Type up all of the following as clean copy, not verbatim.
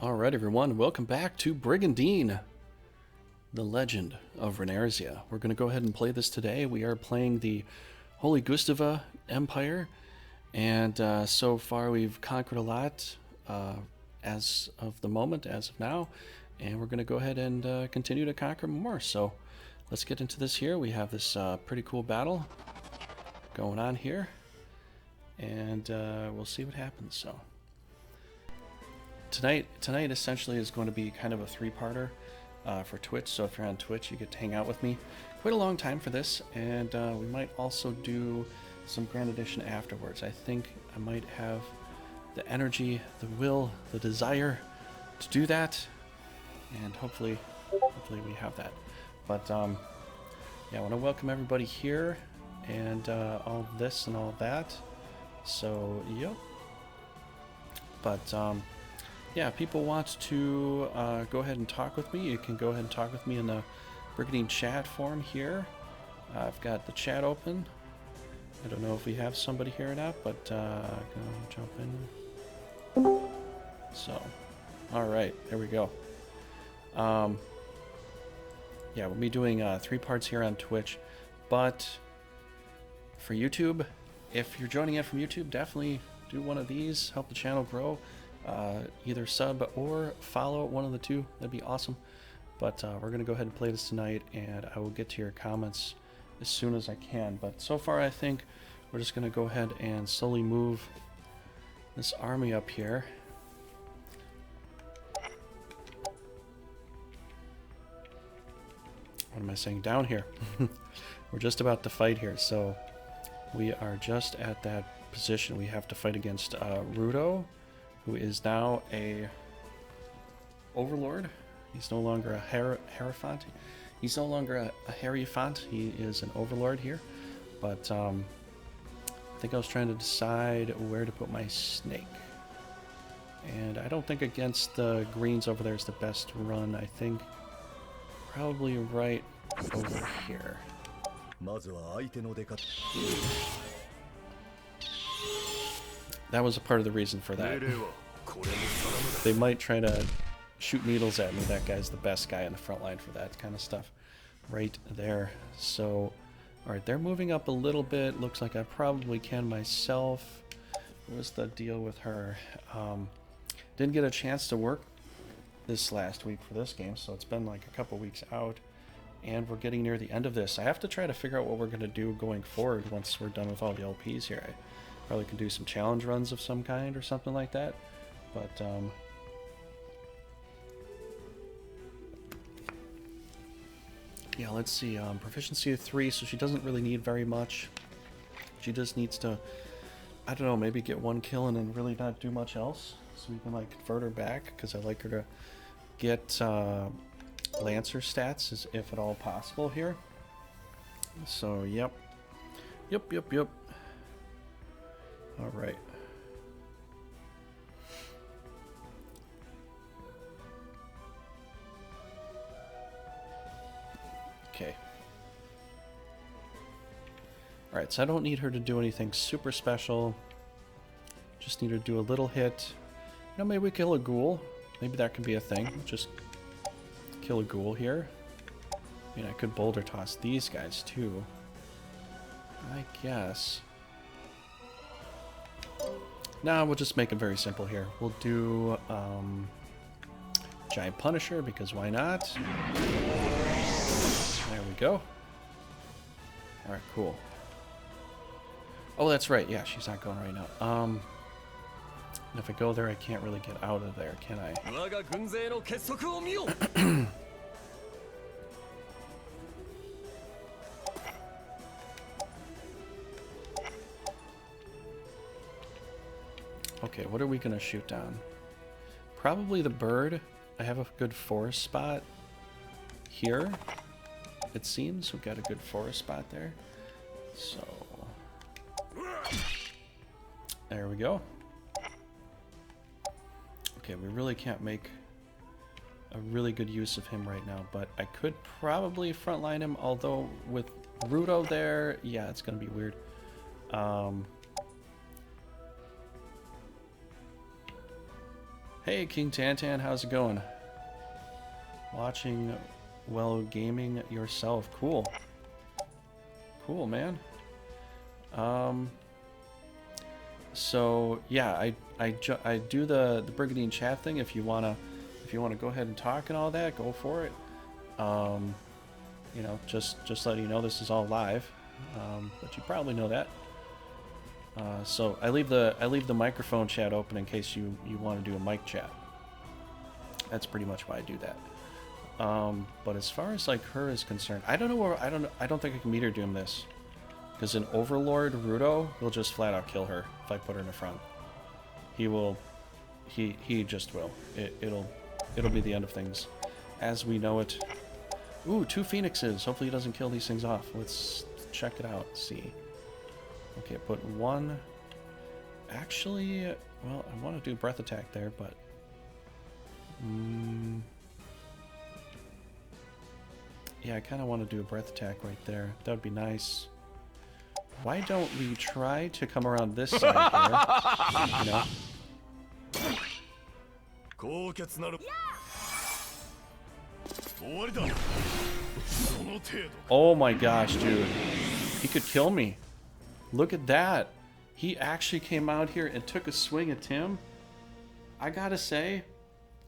Alright everyone, welcome back to Brigandine, the legend of Runersia. We're going to go ahead and play this today. We are playing the Holy Gustava Empire, and so far we've conquered a lot as of the moment, as of now, and we're going to go ahead and continue to conquer more. So let's get into this here. We have this pretty cool battle going on here, and we'll see what happens. So Tonight essentially is going to be kind of a three-parter for Twitch, so if you're on Twitch you get to hang out with me quite a long time for this, and we might also do some Grand Edition afterwards. I think I might have the energy, the will, the desire to do that, and hopefully we have that. But yeah, I want to welcome everybody here, and all this and all that. So yep. But yeah, people want to go ahead and talk with me. You can go ahead and talk with me in the Brigandine chat forum here. I've got the chat open. I don't know if we have somebody here or not, but gonna jump in. So, all right, there we go. Yeah, we'll be doing 3 parts here on Twitch, but for YouTube, if you're joining in from YouTube, definitely do one of these. Help the channel grow. Either sub or follow, one of the two. That'd be awesome. But we're gonna go ahead and play this tonight, and I will get to your comments as soon as I can. But so far I think we're just gonna go ahead and slowly move this army up here. What am I saying? Down here. We're just about to fight here, so we are just at that position. We have to fight against Rudo, who is now a overlord. He's no longer a Hierophant. He's no longer a Hierophant. He is an overlord here. But I think I was trying to decide where to put my snake. And I don't think against the greens over there is the best run. I think probably right over here. That was a part of the reason for that. They might try to shoot needles at me. That guy's the best guy in the front line for that kind of stuff. Right there. So, alright, they're moving up a little bit. Looks like I probably can myself. What was the deal with her? Didn't get a chance to work this last week for this game, so it's been like a couple weeks out. And we're getting near the end of this. I have to try to figure out what we're going to do going forward once we're done with all the LPs here. Probably can do some challenge runs of some kind or something like that. But yeah, let's see. Proficiency of 3, so she doesn't really need very much. She just needs to, I don't know, maybe get 1 kill and then really not do much else, so we can like convert her back, because I like her to get Lancer stats if at all possible here. So yep. All right. Okay. All right, so I don't need her to do anything super special. Just need her to do a little hit. You know, maybe we kill a ghoul. Maybe that could be a thing. Just kill a ghoul here. I mean, I could boulder toss these guys too, I guess. Now we'll just make it very simple here. We'll do Giant Punisher, because why not? There we go. Alright, cool. Oh, that's right. Yeah, she's not going right now. And if I go there, I can't really get out of there, can I? Okay, what are we gonna shoot down? Probably the bird. I have a good forest spot here, it seems. We've got a good forest spot there. So there we go. Okay, we really can't make a really good use of him right now, but I could probably frontline him, although with Rudo there, yeah, it's gonna be weird. Hey, King Tantan, how's it going? Watching while gaming yourself. Cool. Cool, man. So yeah, I do the Brigandine chat thing. If you wanna go ahead and talk and all that, go for it. You know, just letting you know this is all live. But you probably know that. So I leave the microphone chat open in case you want to do a mic chat. That's pretty much why I do that. But as far as like her is concerned, I don't know where I don't think I can meet her doing this, because an Overlord Rudo will just flat out kill her if I put her in the front. He will. He just will. It'll be the end of things, as we know it. Ooh, 2 phoenixes. Hopefully he doesn't kill these things off. Let's check it out. See. Okay, put 1. Actually, well, I want to do breath attack there, but yeah, I kind of want to do a breath attack right there. That would be nice. Why don't we try to come around this side here? You know? Oh my gosh, dude. He could kill me. Look at that. He actually came out here and took a swing at Tim. I gotta say,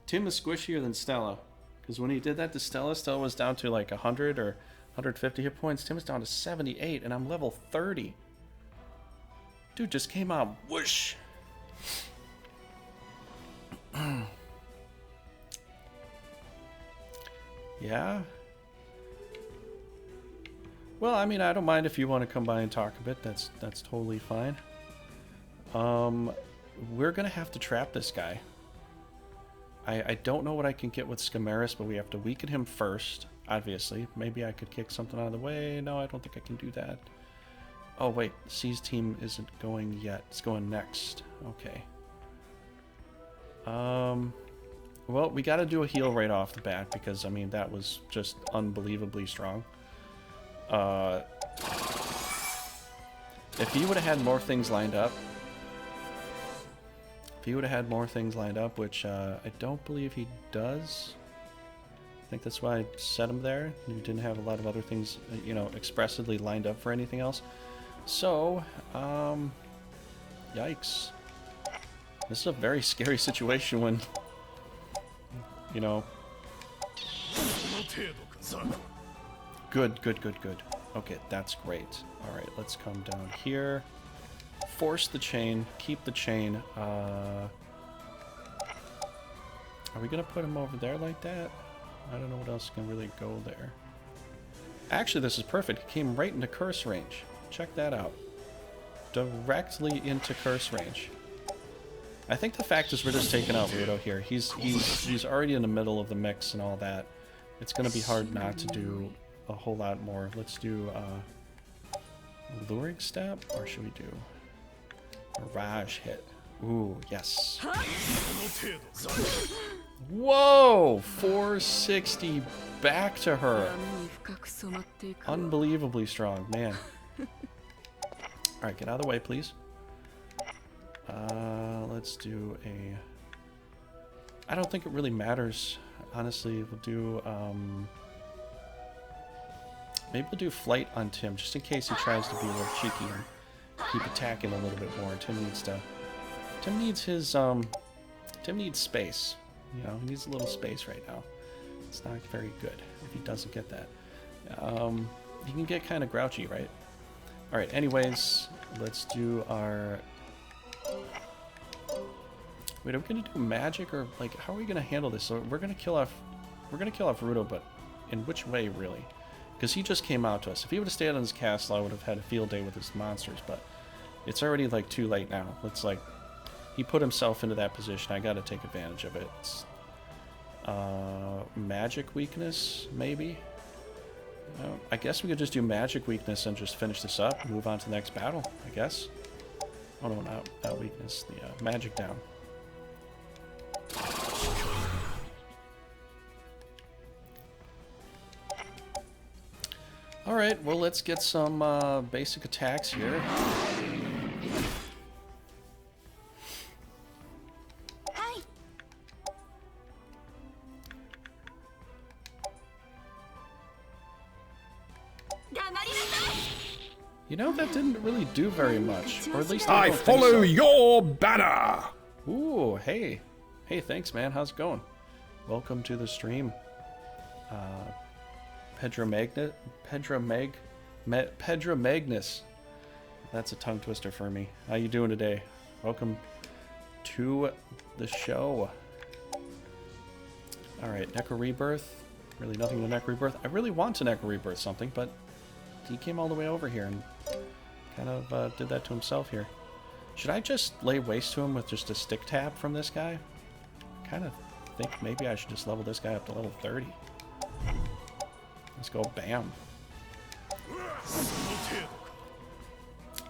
Tim is squishier than Stella. Because when he did that to Stella, Stella was down to like 100 or 150 hit points. Tim was down to 78, and I'm level 30. Dude just came out. Whoosh. Yeah? Well, I mean, I don't mind if you want to come by and talk a bit. That's totally fine. We're going to have to trap this guy. I don't know what I can get with Skamaris, but we have to weaken him first, obviously. Maybe I could kick something out of the way. No, I don't think I can do that. Oh, wait. C's team isn't going yet. It's going next. Okay. Well, we got to do a heal right off the bat because, I mean, that was just unbelievably strong. If he would have had more things lined up, which I don't believe he does. I think that's why I set him there. He didn't have a lot of other things, you know, expressly lined up for anything else. So, yikes. This is a very scary situation when, you know... Good. Okay, that's great. Alright, let's come down here. Force the chain. Keep the chain. Are we going to put him over there like that? I don't know what else can really go there. Actually, this is perfect. He came right into curse range. Check that out. Directly into curse range. I think the fact is we're just taking out Rudo here. He's already in the middle of the mix and all that. It's going to be hard not to do a whole lot more. Let's do luring step, or should we do mirage hit? Ooh, yes. Whoa! 460 back to her. Unbelievably strong, man. Alright, get out of the way, please. Let's do a... I don't think it really matters. Honestly, we'll do... maybe we'll do flight on Tim, just in case he tries to be a little cheeky and keep attacking a little bit more. Tim needs to... Tim needs his, Tim needs space. You know, he needs a little space right now. It's not very good if he doesn't get that. He can get kind of grouchy, right? Alright, anyways, let's do our... Wait, are we gonna do magic, or like how are we gonna handle this? So we're gonna kill off Rudo, but in which way really? Because he just came out to us. If he would have stayed on his castle, I would have had a field day with his monsters, but it's already like too late now. It's like he put himself into that position. I gotta take advantage of it. It's, magic weakness, maybe? I guess we could just do magic weakness and just finish this up and move on to the next battle, I guess. Oh no, not weakness, the magic down. Alright, well let's get some basic attacks here. You know, that didn't really do very much. Or at least I don't think follow so. your banner! Ooh, hey. Hey, thanks, man. How's it going? Welcome to the stream. Pedro Magnus. That's a tongue twister for me. How you doing today? Welcome to the show. Alright, Necro Rebirth. Really nothing to Necro Rebirth. I really want to Necro Rebirth something, but he came all the way over here and kind of did that to himself here. Should I just lay waste to him with just a stick tap from this guy? I kind of think maybe I should just level this guy up to level 30. Let's go, bam.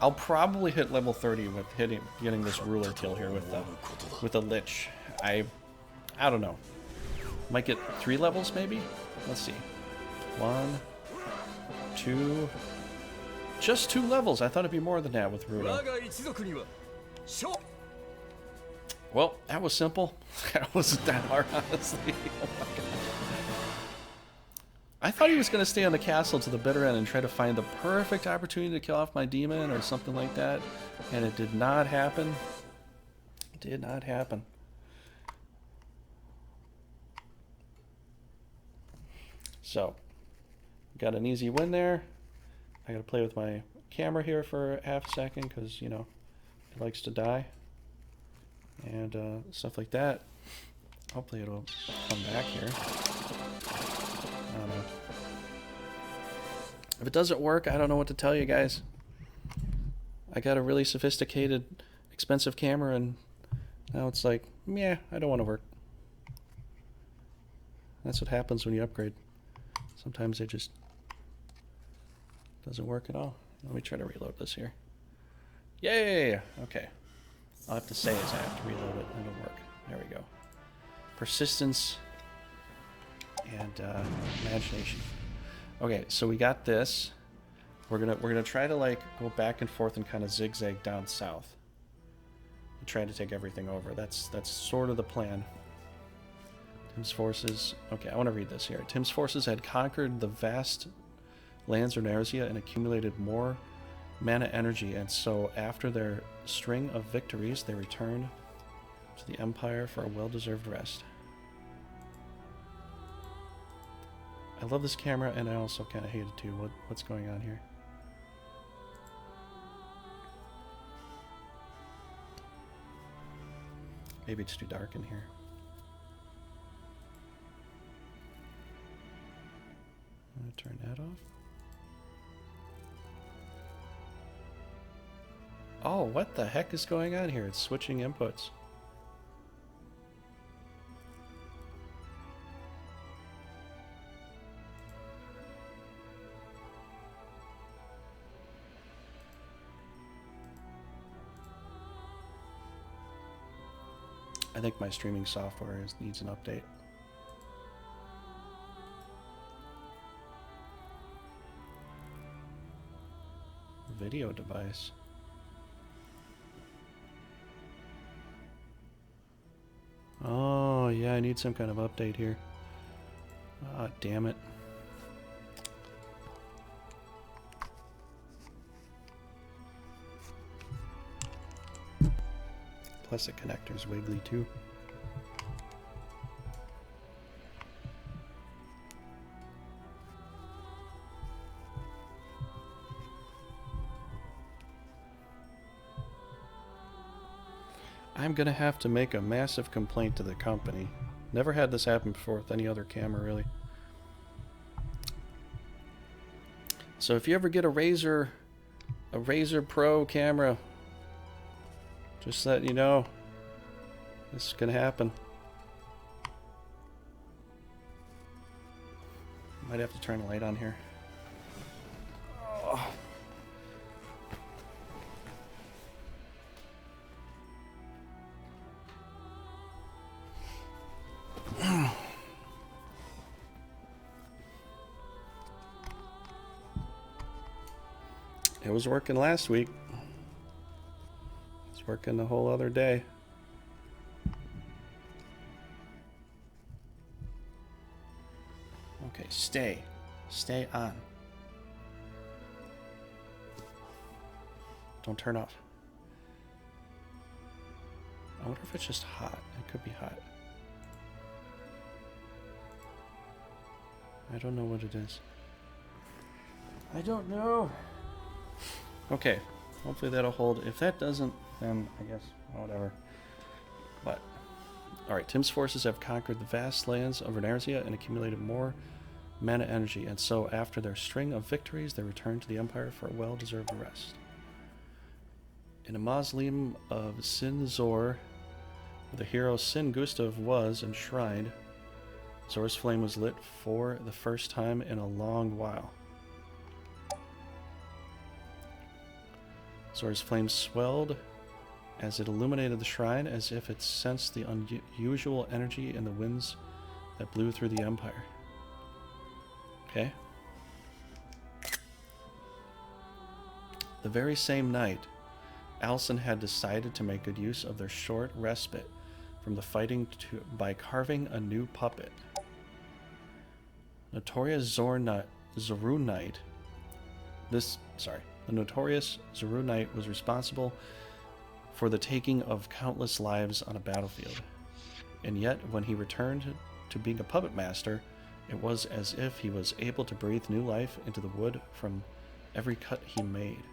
I'll probably hit level 30 with getting this ruler kill here with the Lich. I don't know. Might get 3 levels maybe? Let's see. 1, 2. Just 2 levels. I thought it'd be more than that with Rudo. Well, that was simple. That wasn't that hard, honestly. Oh my god. I thought he was going to stay on the castle to the bitter end and try to find the perfect opportunity to kill off my demon or something like that. And it did not happen. It did not happen. So, got an easy win there. I got to play with my camera here for half a second because, you know, it likes to die. And stuff like that. Hopefully it'll come back here. I don't know. If it doesn't work, I don't know what to tell you guys. I got a really sophisticated, expensive camera, and now it's like, yeah, I don't want to work. That's what happens when you upgrade. Sometimes it just doesn't work at all. Let me try to reload this here. Yay! Okay. All I have to say is I have to reload it, and it'll work. There we go. Persistence and imagination. Okay, so we got this. We're gonna try to like go back and forth and kind of zigzag down south. And try to take everything over. That's sort of the plan. Tim's forces. Okay, I want to read this here. Tim's forces had conquered the vast lands of Runersia and accumulated more mana energy, and so after their string of victories, they returned to the Empire for a well-deserved rest. I love this camera, and I also kind of hate it too. What's going on here? Maybe it's too dark in here. I'm going to turn that off. Oh, what the heck is going on here? It's switching inputs. I think my streaming software needs an update. Video device. Oh, yeah, I need some kind of update here. Ah, damn it. Plus the connector's wiggly too. I'm gonna have to make a massive complaint to the company. Never had this happen before with any other camera, really. So if you ever get a Razer Pro camera, just let you know, this is gonna happen. Might have to turn the light on here. Oh. It was working last week. It's working the whole other day. Okay, stay on. Don't turn off. I wonder if it's just hot. It could be hot. I don't know what it is. I don't know. Okay. Hopefully that'll hold. If that doesn't, then I guess whatever. But alright, Tim's forces have conquered the vast lands of Runersia and accumulated more mana energy, and so after their string of victories, they return to the Empire for a well-deserved rest. In a mausoleum of Sin Zor, where the hero Sin Gustava was enshrined, Zor's flame was lit for the first time in a long while. Zor's flame swelled as it illuminated the shrine, as if it sensed the unusual energy in the winds that blew through the Empire. Okay. The very same night, Alison had decided to make good use of their short respite from the fighting by carving a new puppet. Notorious Zorunite. The notorious Zorunite was responsible for the taking of countless lives on a battlefield. And yet, when he returned to being a puppet master, it was as if he was able to breathe new life into the wood from every cut he made.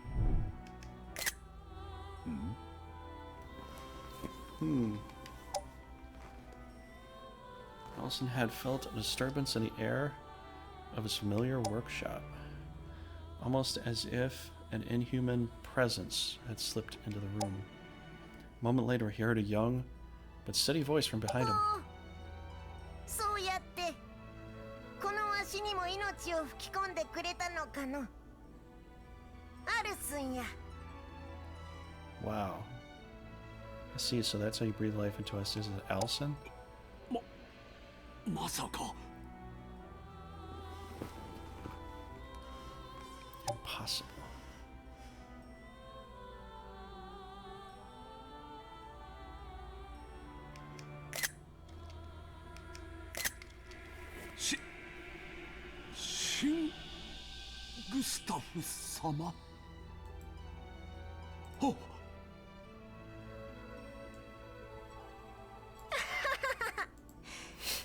Alison had felt a disturbance in the air of his familiar workshop, almost as if an inhuman presence had slipped into the room. A moment later, he heard a young but steady voice from behind him. Wow. I see, so that's how you breathe life into us. Is it Alison? Impossible. Gustava-sama? Oh!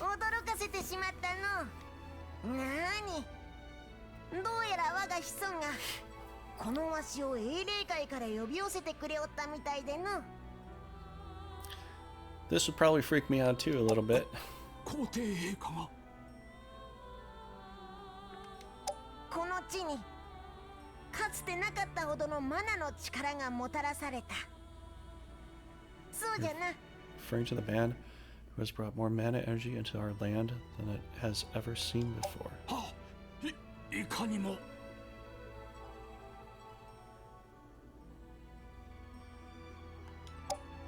驚かせてしまったの。なに、どうやら我が子孫がこのわしを英霊界から呼び寄せてくれおったみたいでの。This would probably freak me out too a little bit. 皇帝陛下がこの地にかつてなかったほどのマナの力がもたらされた。そうじゃな。Referring to the man who has brought more mana energy into our land than it has ever seen before. いかにも。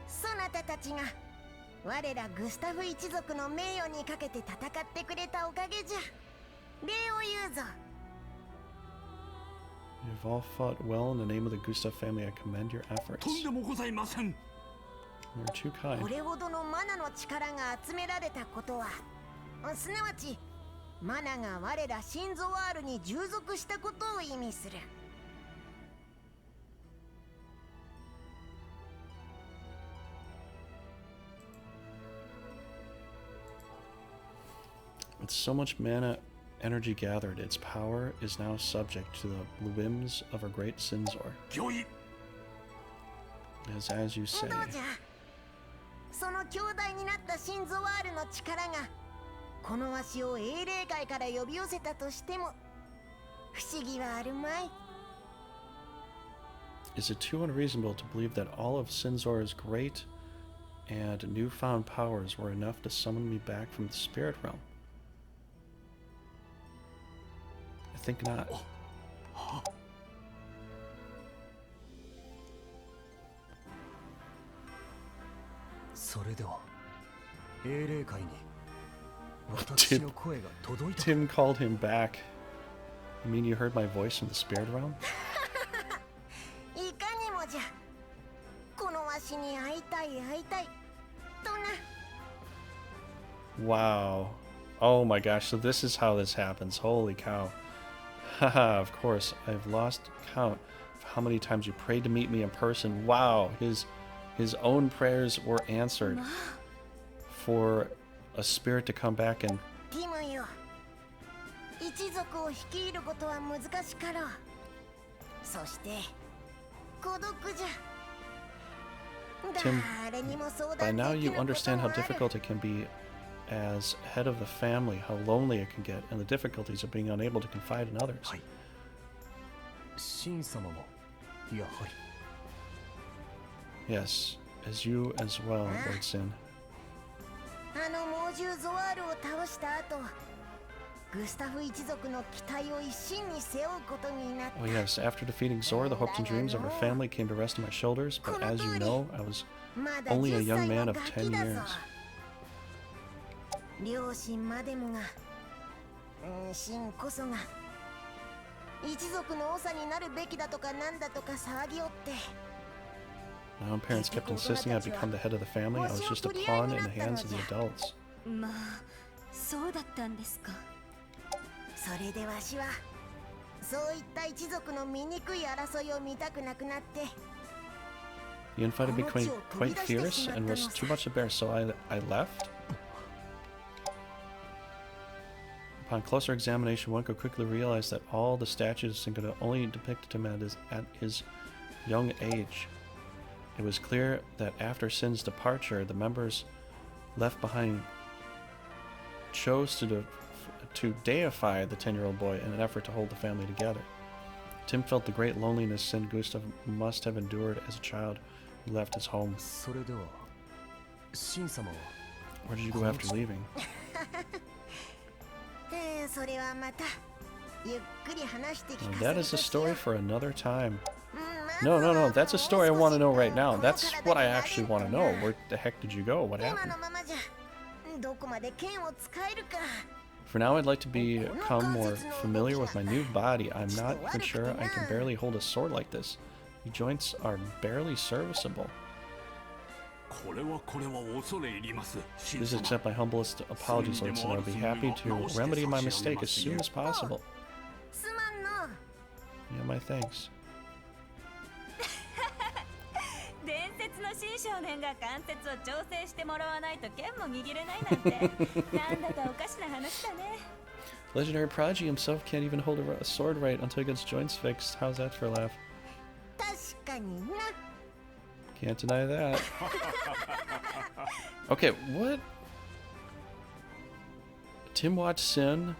そなたたちが我らグスタフ一族の名誉にかけて戦ってくれたおかげじゃ。礼を言うぞ。You've all fought well in the name of the Gustava family. I commend your efforts. とんでもございません。You're too kind. これほどのマナの力が集められたことは、すなわちマナが我らシンゾワールに従属したことを意味する。With so much mana energy gathered, its power is now subject to the whims of our great Sinzor. 御意。 As you say. どうじゃ。その兄弟になったシンゾワールの力がこのわしを英霊界から呼び寄せたとしても不思議はあるまい。Is it too unreasonable to believe that all of Sinzor's great and newfound powers were enough to summon me back from the spirit realm? I think not. それでは英霊界に私の声が届いた。 Tim called him back. You mean you heard my voice from the spirit realm? いかにもじゃ。このわしに会いたい会いたいとな。 Wow. Oh my gosh, so this is how this happens. Holy cow. Haha, of course. I've lost count of how many times you prayed to meet me in person. Wow, his own prayers were answered for a spirit to come back and... ティムよ、一族を率いることは難しかろう。そして孤独じゃ。 Tim, by now you understand how difficult it can be as head of the family, how lonely it can get, and the difficulties of being unable to confide in others. はい。シン様もやはり。 Yes, as you as well, Lord Sin. あの猛獣ゾワールを倒した後、グスタフ一族の期待を一身に背負うことになった。 Oh yes, after defeating Zor, the hopes and dreams of our family came to rest on my shoulders, but as you know, I was only a young man of 10 years. 両親までもが、シンこそが一族の長になるべきだとかなんだとか騒ぎおって。 My own parents kept insisting I become the head of the family. I was just a pawn in the hands of the adults. まあ、そうだったんですか。 それでわしはそういった一族の醜い争いを見たくなくなって。 The infighting became quite fierce and was too much to bear, so I left. Upon closer examination, one could quickly realize that all the statues could only depicted him at his young age. It was clear that after Sin's departure, the members left behind chose to deify the 10-year-old boy in an effort to hold the family together. Tim felt the great loneliness Sin Gustav must have endured as a child who left his home. それではシン様は Where did you go after leaving? それはまたゆっくり話して聞か Now, せ that る is a としよう。 story for another time. No, that's a story I want to know right now. That's what I actually want to know. Where the heck did you go? What 今 happened? のままじゃどこまで剣を使えるか。 For now, I'd like to become more familiar with my new body. I'm not even sure I can barely hold a sword like this. The joints are barely serviceable. これは恐れ入ります。 Please accept my humblest apologies, Lord Sin. I'll be happy to remedy my mistake as soon as possible. すまんの。 Yeah, my thanks. 伝説の新少年が関節を調整してもらわないと剣も握れないなんてなんだかおかしな話だね。 Legendary Prodigy himself can't even hold a sword right until he gets joints fixed. How's that for a laugh? 確かにな。 Can't deny that. Okay, what? Tim watched Sin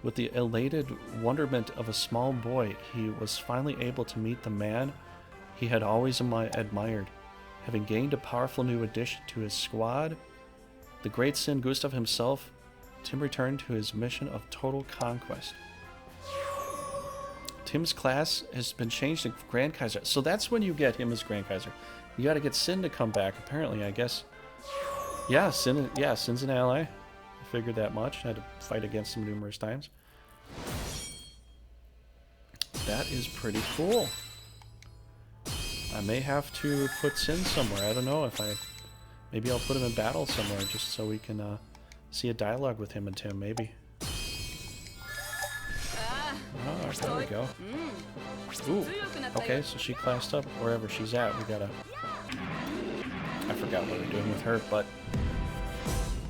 with the elated wonderment of a small boy. He was finally able to meet the man he had always admired. Having gained a powerful new addition to his squad, the great Sin Gustav himself, Tim returned to his mission of total conquest. Tim's class has been changed to Grand Kaiser. So that's when you get him as Grand Kaiser. You gotta get Sin to come back, apparently, I guess. Yeah, Sin's an ally. I figured that much. I had to fight against him numerous times. That is pretty cool. I may have to put Sin somewhere. I don't know if maybe I'll put him in battle somewhere just so we can see a dialogue with him and Tim, maybe. Oh, there we go. Ooh, okay, so she classed up wherever she's at. We gotta... I forgot what we're doing with her, but...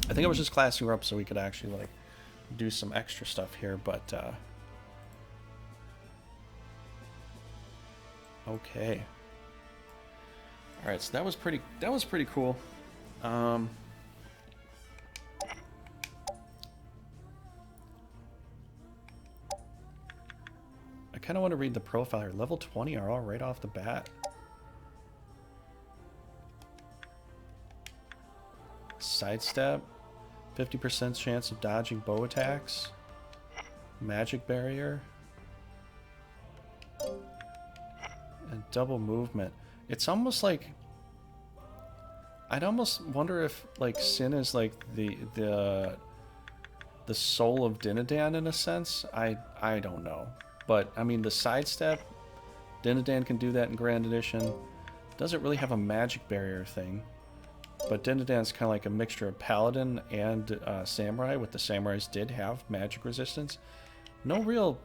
I think I was just classing her up so we could actually, like, do some extra stuff here, but, okay. Alright, so that was pretty cool. I kind of want to read the profile here. Level 20 are all right off the bat. Sidestep. 50% chance of dodging bow attacks. Magic barrier. And double movement. It's almost like... I'd almost wonder if, like, Sin is like the soul of Dinadan in a sense. I don't know. But, I mean, the sidestep, Dinadan can do that in Grand Edition. Doesn't really have a magic barrier thing. But Dinadan's kind of like a mixture of Paladin and Samurai, with the Samurais did have magic resistance. No real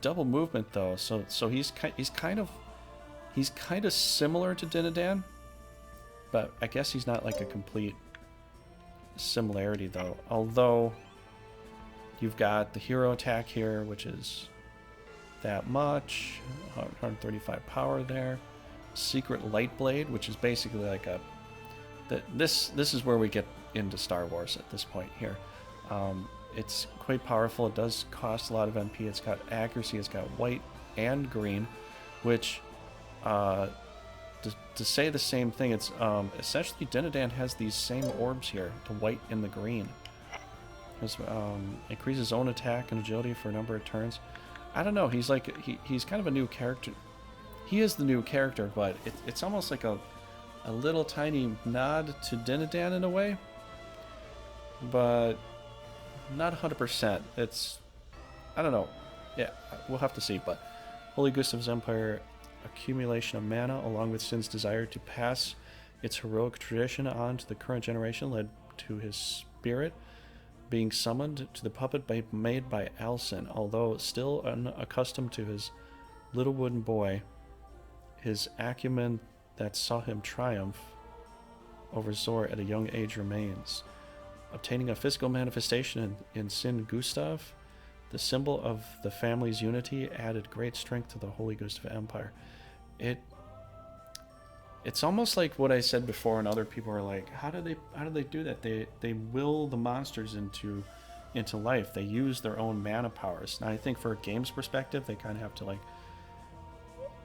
double movement, though. So he's kind of He's kind of similar to Dinadan, but I guess he's not like a complete similarity though. Although you've got the hero attack here, which is that much, 135 power there. Secret Light Blade, which is basically like a this is where we get into Star Wars at this point here. It's quite powerful. It does cost a lot of MP. It's got accuracy. It's got white and green, which to say the same thing, it's essentially Dinadan has these same orbs here, the white and the green. It increases his own attack and agility for a number of turns. I don't know. He's like he's kind of a new character. He is the new character, but it's almost like a little tiny nod to Dinadan in a way, but not 100%. It's, I don't know. Yeah, we'll have to see. But Holy Gustava's Empire, accumulation of mana, along with Sin's desire to pass its heroic tradition on to the current generation, led to his spirit being summoned to the puppet made by Alcin. Although still unaccustomed to his little wooden boy, his acumen that saw him triumph over Zor at a young age remains. Obtaining a physical manifestation in Sin Gustav, the symbol of the family's unity, added great strength to the Holy Gustava Empire. It's almost like what I said before, and other people are like, how do they do that? They will the monsters into life. They use their own mana powers. Now I think for a game's perspective, they kind of have to like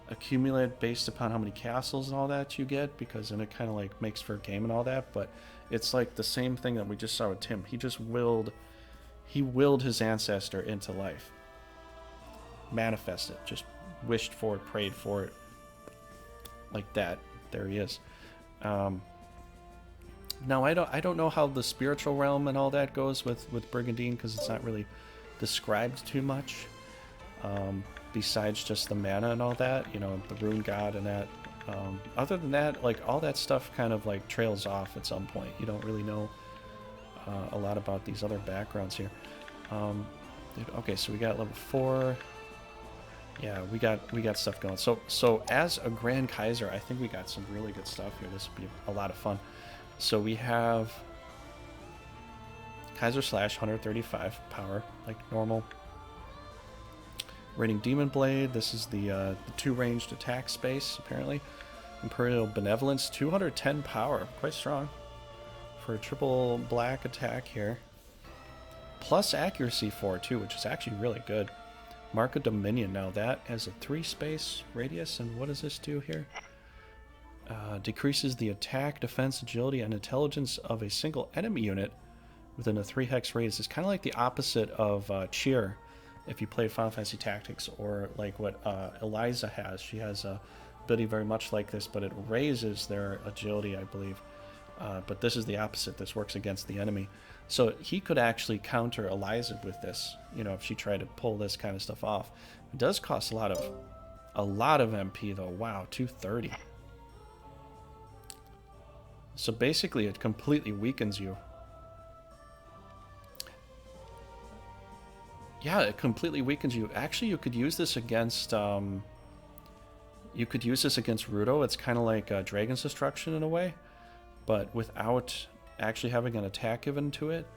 accumulate based upon how many castles and all that you get, because then it kind of like makes for a game and all that. But it's like the same thing that we just saw with Tim. He willed his ancestor into life, manifested, just wished for it, prayed for it, like that. There he is. Now I don't know how the spiritual realm and all that goes with Brigandine, because it's not really described too much. Besides just the mana and all that, you know, the rune god and that. Other than that, like all that stuff kind of like trails off at some point. You don't really know a lot about these other backgrounds here. Okay, so we got level 4. Yeah, we got stuff going. So as a Grand Kaiser, I think we got some really good stuff here. This will be a lot of fun. So we have Kaiser Slash, 135 power, like normal. Raining Demon Blade. This is the 2 ranged attack space, apparently. Imperial Benevolence, 210 power. Quite strong for a triple black attack here. Plus accuracy 4 too, which is actually really good. Mark of Dominion. Now that has a 3 space radius, and what does this do here? Decreases the attack, defense, agility, and intelligence of a single enemy unit within a 3 hex radius. It's kind of like the opposite of Cheer. If you play Final Fantasy Tactics, or like what Eliza has. She has a ability very much like this, but it raises their agility, I believe. But this is the opposite. This works against the enemy. So he could actually counter Eliza with this, you know, if she tried to pull this kind of stuff off. It does cost a lot of MP though. Wow, 230. So basically it completely weakens you. Yeah, it completely weakens you. Actually, you could use this against Rudo. It's kind of like Dragon's Destruction in a way, but without actually having an attack given to it.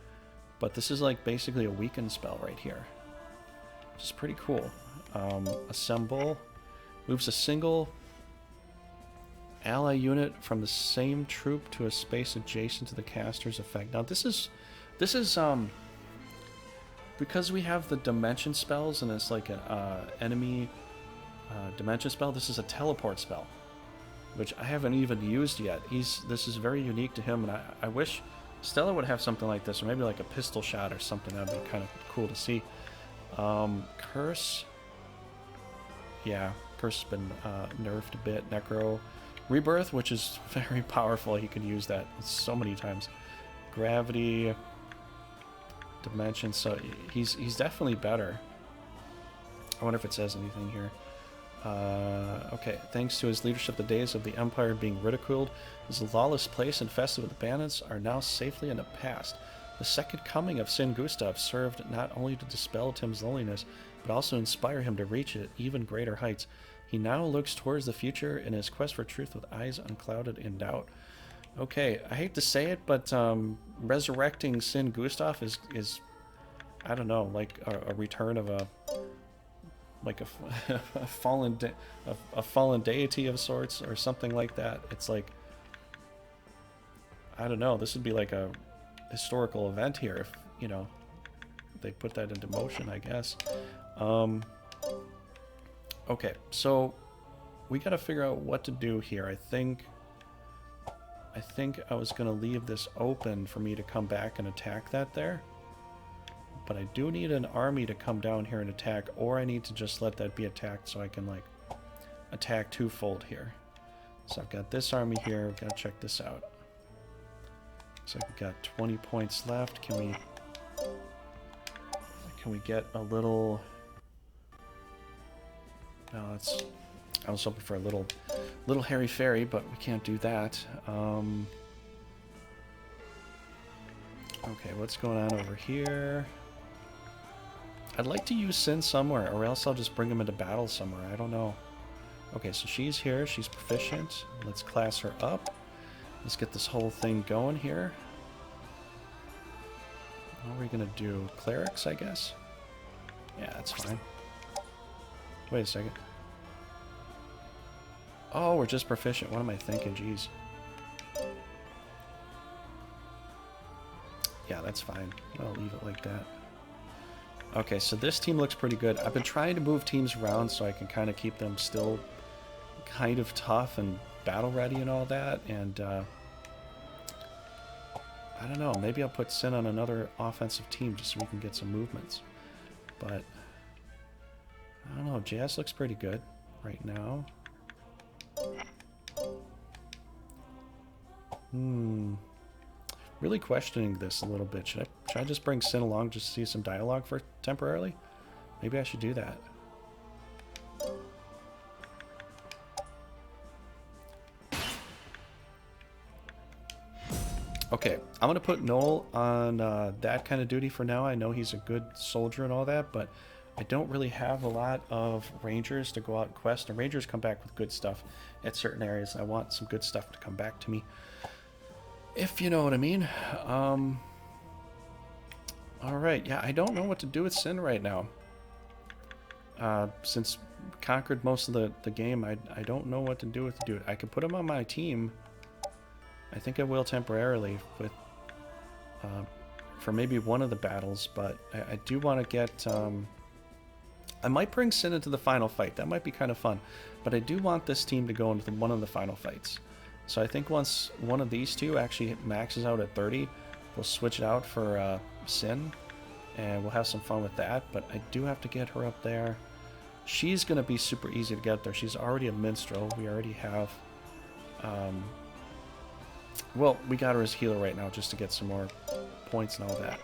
But this is like basically a weaken spell right here, which is pretty cool. Assemble moves a single ally unit from the same troop to a space adjacent to the caster's effect. Now this is because we have the dimension spells, and it's like an enemy dimension spell. This is a teleport spell, which I haven't even used yet. This is very unique to him, and I wish Stella would have something like this, or maybe like a pistol shot or something. That'd be kind of cool to see. Curse. Yeah, Curse has been nerfed a bit. Necro. Rebirth, which is very powerful. He could use that so many times. Gravity. Dimension, so he's definitely better. I wonder if it says anything here. Okay, thanks to his leadership, the days of the Empire being ridiculed, his lawless place infested with bandits are now safely in the past. The second coming of Sin Gustav served not only to dispel Tim's loneliness, but also inspire him to reach even greater heights. He now looks towards the future in his quest for truth with eyes unclouded in doubt. Okay, I hate to say it, but resurrecting Sin Gustav is I don't know, like a return of a a fallen deity of sorts or something like that. It's like, I don't know, this would be like a historical event here if, you know, they put that into motion, I guess. Okay, so we got to figure out what to do here. I think I was going to leave this open for me to come back and attack that there. But I do need an army to come down here and attack, or I need to just let that be attacked so I can, like, attack twofold here. So I've got this army here. We've got to check this out. So we've got 20 points left. Can we get a little... No, it's... I was hoping for a little hairy fairy, but we can't do that. Okay, what's going on over here? I'd like to use Sin somewhere, or else I'll just bring him into battle somewhere. I don't know. Okay, so she's here. She's proficient. Let's class her up. Let's get this whole thing going here. What are we going to do? Clerics, I guess? Yeah, that's fine. Wait a second. Oh, we're just proficient. What am I thinking? Jeez. Yeah, that's fine. I'll leave it like that. Okay, so this team looks pretty good. I've been trying to move teams around so I can kind of keep them still kind of tough and battle ready and all that. And I don't know. Maybe I'll put Sin on another offensive team just so we can get some movements. But I don't know. JS looks pretty good right now. Really questioning this a little bit. Should I just bring Sin along just to see some dialogue for temporarily? Maybe I should do that. Okay, I'm going to put Noel on that kind of duty for now. I know he's a good soldier and all that, but I don't really have a lot of rangers to go out and quest. And rangers come back with good stuff at certain areas. I want some good stuff to come back to me, if you know what I mean. Alright, yeah, I don't know what to do with Sin right now. Since we conquered most of the game, I don't know what to do with the dude. I could put him on my team. I think I will temporarily with for maybe one of the battles, but I do want to get... I might bring Sin into the final fight. That might be kind of fun. But I do want this team to go into one of the final fights. So I think once one of these two actually maxes out at 30, we'll switch it out for Sin. And we'll have some fun with that. But I do have to get her up there. She's going to be super easy to get there. She's already a minstrel. We already have... well, we got her as healer right now just to get some more points and all that.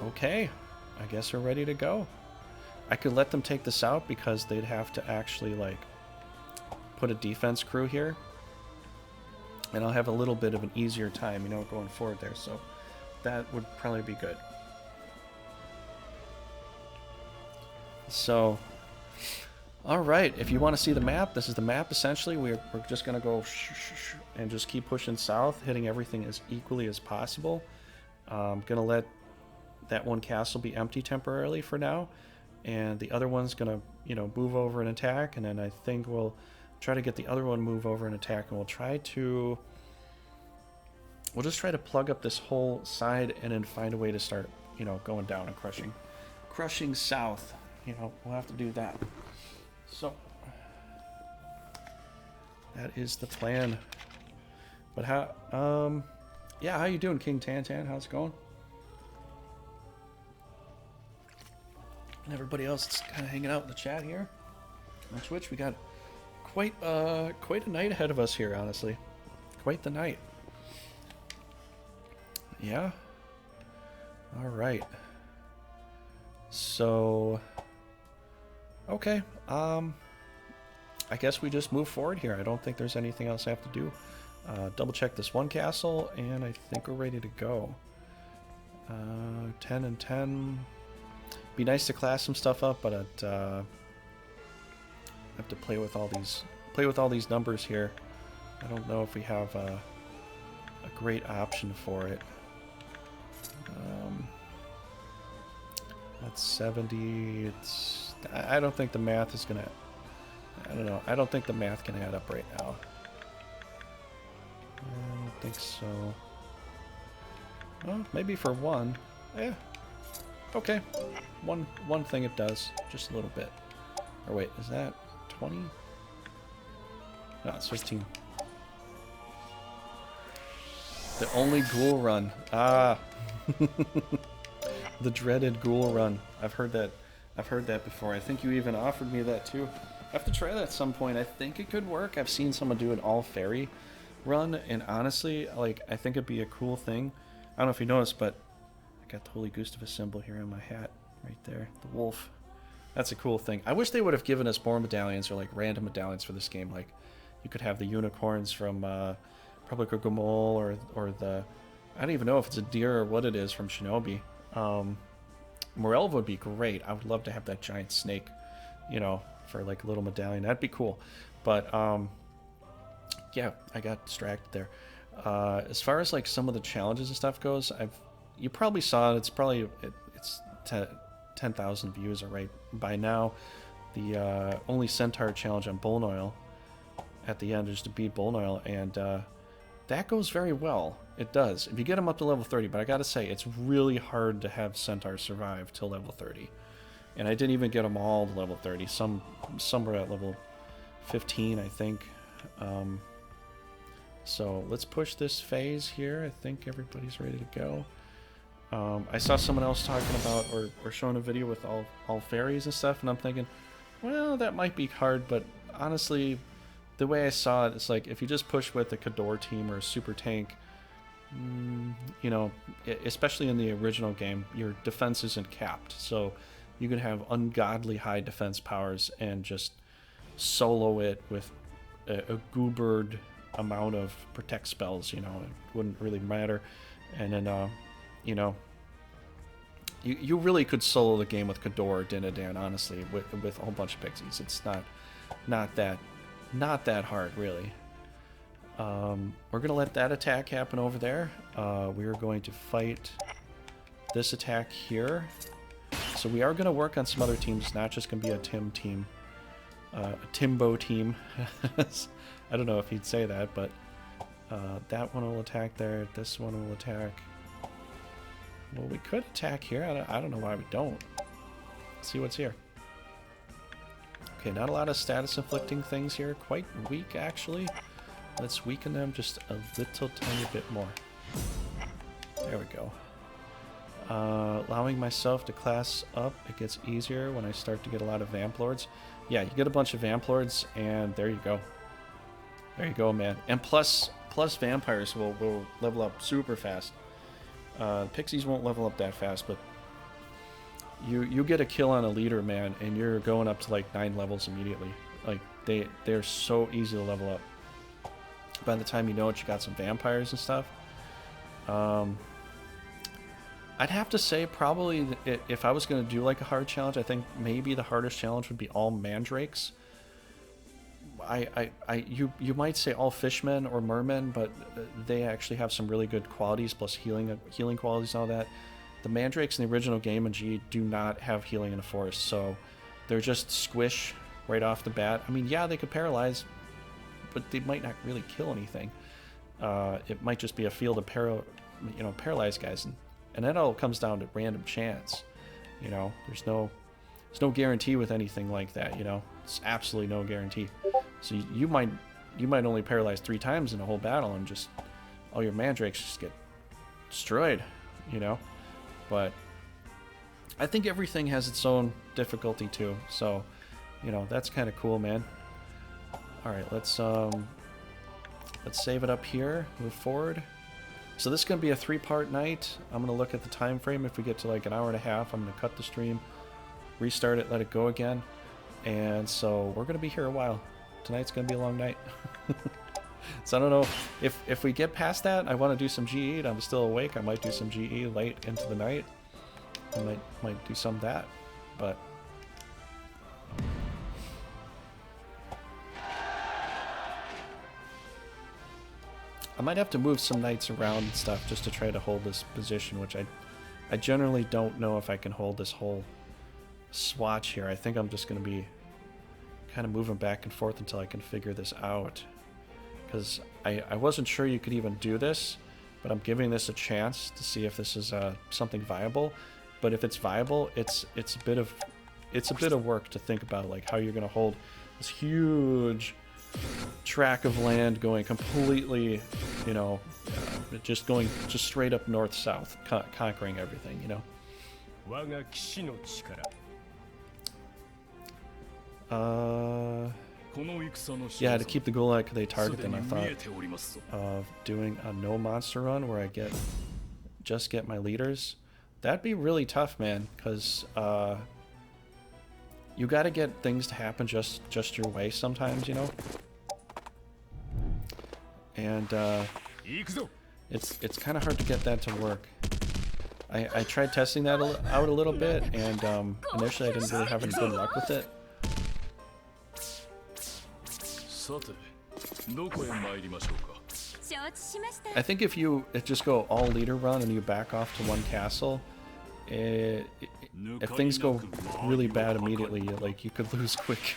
Okay. I guess we're ready to go. I could let them take this out because they'd have to actually, like, put a defense crew here. And I'll have a little bit of an easier time, you know, going forward there. So that would probably be good. So, alright, if you want to see the map, this is the map essentially. We're just going to go and just keep pushing south, hitting everything as equally as possible. I'm going to let that one castle be empty temporarily for now, and the other one's gonna, you know, move over and attack, and then I think we'll try to get the other one move over and attack, and we'll just try to plug up this whole side and then find a way to start, you know, going down and crushing south. You know, we'll have to do that. So that is the plan. But how yeah, how you doing, King Tantan? How's it going? And everybody else that's kind of hanging out in the chat here on Twitch. We got quite a night ahead of us here, honestly. Quite the night. Yeah. All right. So, okay. I guess we just move forward here. I don't think there's anything else I have to do. Double check this one castle, and I think we're ready to go. 10 and 10. Be nice to class some stuff up, but I have to play with all these numbers here. I don't know if we have a great option for it. That's 70. It's. I don't think the math is gonna. I don't know. I don't think the math can add up right now. I don't think so. Well, maybe for one. Yeah. Okay. One thing it does. Just a little bit. Or wait, is that 20? No, it's 15. The only ghoul run. Ah. The dreaded ghoul run. I've heard that before. I think you even offered me that too. I have to try that at some point. I think it could work. I've seen someone do an all fairy run, and honestly, like, I think it'd be a cool thing. I don't know if you noticed, but I got the Holy Gustava symbol here on my hat, right there. The wolf. That's a cool thing. I wish they would have given us more medallions or like random medallions for this game. Like, you could have the unicorns from Public Gomol or the, I don't even know if it's a deer or what it is from Shinobi. Morelva would be great. I would love to have that giant snake, you know, for like a little medallion. That'd be cool. But yeah, I got distracted there. As far as like some of the challenges and stuff goes, you probably saw it. It's probably it's 10,000 views, all right, by now. The only centaur challenge on Bone Oil at the end is to beat Bone Oil, and that goes very well. It does. If you get them up to level 30, but I gotta say, it's really hard to have centaurs survive till level 30. And I didn't even get them all to level 30. Some were at level 15, I think. So let's push this phase here. I think everybody's ready to go. I saw someone else talking about or showing a video with all fairies and stuff, and I'm thinking, well, that might be hard, but honestly, the way I saw it, it's like if you just push with a Kador team or a super tank, you know, especially in the original game, your defense isn't capped, so you can have ungodly high defense powers and just solo it with a goobered amount of protect spells. You know, it wouldn't really matter. And then, you know, you really could solo the game with Kador or Dinadan, honestly, with a whole bunch of pixies. It's not that hard, really. We're gonna let that attack happen over there. We are going to fight this attack here. So we are gonna work on some other teams. It's not just gonna be a Tim team, a Timbo team. I don't know if he'd say that, but that one will attack there. This one will attack. Well, we could attack here. I don't know why we don't. Let's see what's here. Okay, not a lot of status inflicting things here. Quite weak, actually. Let's weaken them just a little tiny bit more. There we go. Allowing myself to class up, it gets easier when I start to get a lot of Vamp Lords. Yeah, you get a bunch of Vamp Lords, and there you go. There you go, man. And plus vampires will level up super fast. Pixies won't level up that fast, but you get a kill on a leader, man, and you're going up to like 9 levels immediately. Like, they're so easy to level up. By the time you know it, you got some vampires and stuff. I'd have to say probably if I was going to do like a hard challenge, I think maybe the hardest challenge would be all mandrakes. You might say all fishmen or mermen, but they actually have some really good qualities, plus healing qualities and all that. The mandrakes in the original game in G do not have healing in the forest, so they're just squish right off the bat. I mean, yeah, they could paralyze, but they might not really kill anything. It might just be a field of paralyzed guys, and that all comes down to random chance. You know, there's no guarantee with anything like that. You know, it's absolutely no guarantee. So you might only paralyze 3 times in a whole battle, and just all your mandrakes just get destroyed. You know, but I think everything has its own difficulty too. So, you know, that's kind of cool, man. All right, let's save it up here. Move forward. So this is going to be a 3-part night. I'm going to look at the time frame. If we get to like an hour and a half, I'm going to cut the stream, restart it, let it go again. And so we're going to be here a while. Tonight's going to be a long night. So I don't know if we get past that. I want to do some GE. I'm still awake. I might do some GE late into the night. I might do some of that. but I might have to move some knights around and stuff just to try to hold this position, which I generally don't know if I can hold this whole swatch here. I think I'm just going to be kind of moving back and forth until I can figure this out. Because I wasn't sure you could even do this, but I'm giving this a chance to see if this is something viable. But if it's viable, it's a bit of work to think about, like how you're going to hold this huge track of land going completely, you know, just straight up north south, conquering everything, you know. Yeah, to keep the goal out, could they target them? I thought of doing a no monster run where I just get my leaders. That'd be really tough, man, because you got to get things to happen just your way sometimes, you know. And it's kind of hard to get that to work. I tried testing that out a little bit, and initially I didn't really have any good luck with it. I think if you just go all leader run and you back off to one castle, if things go really bad immediately, like you could lose quick.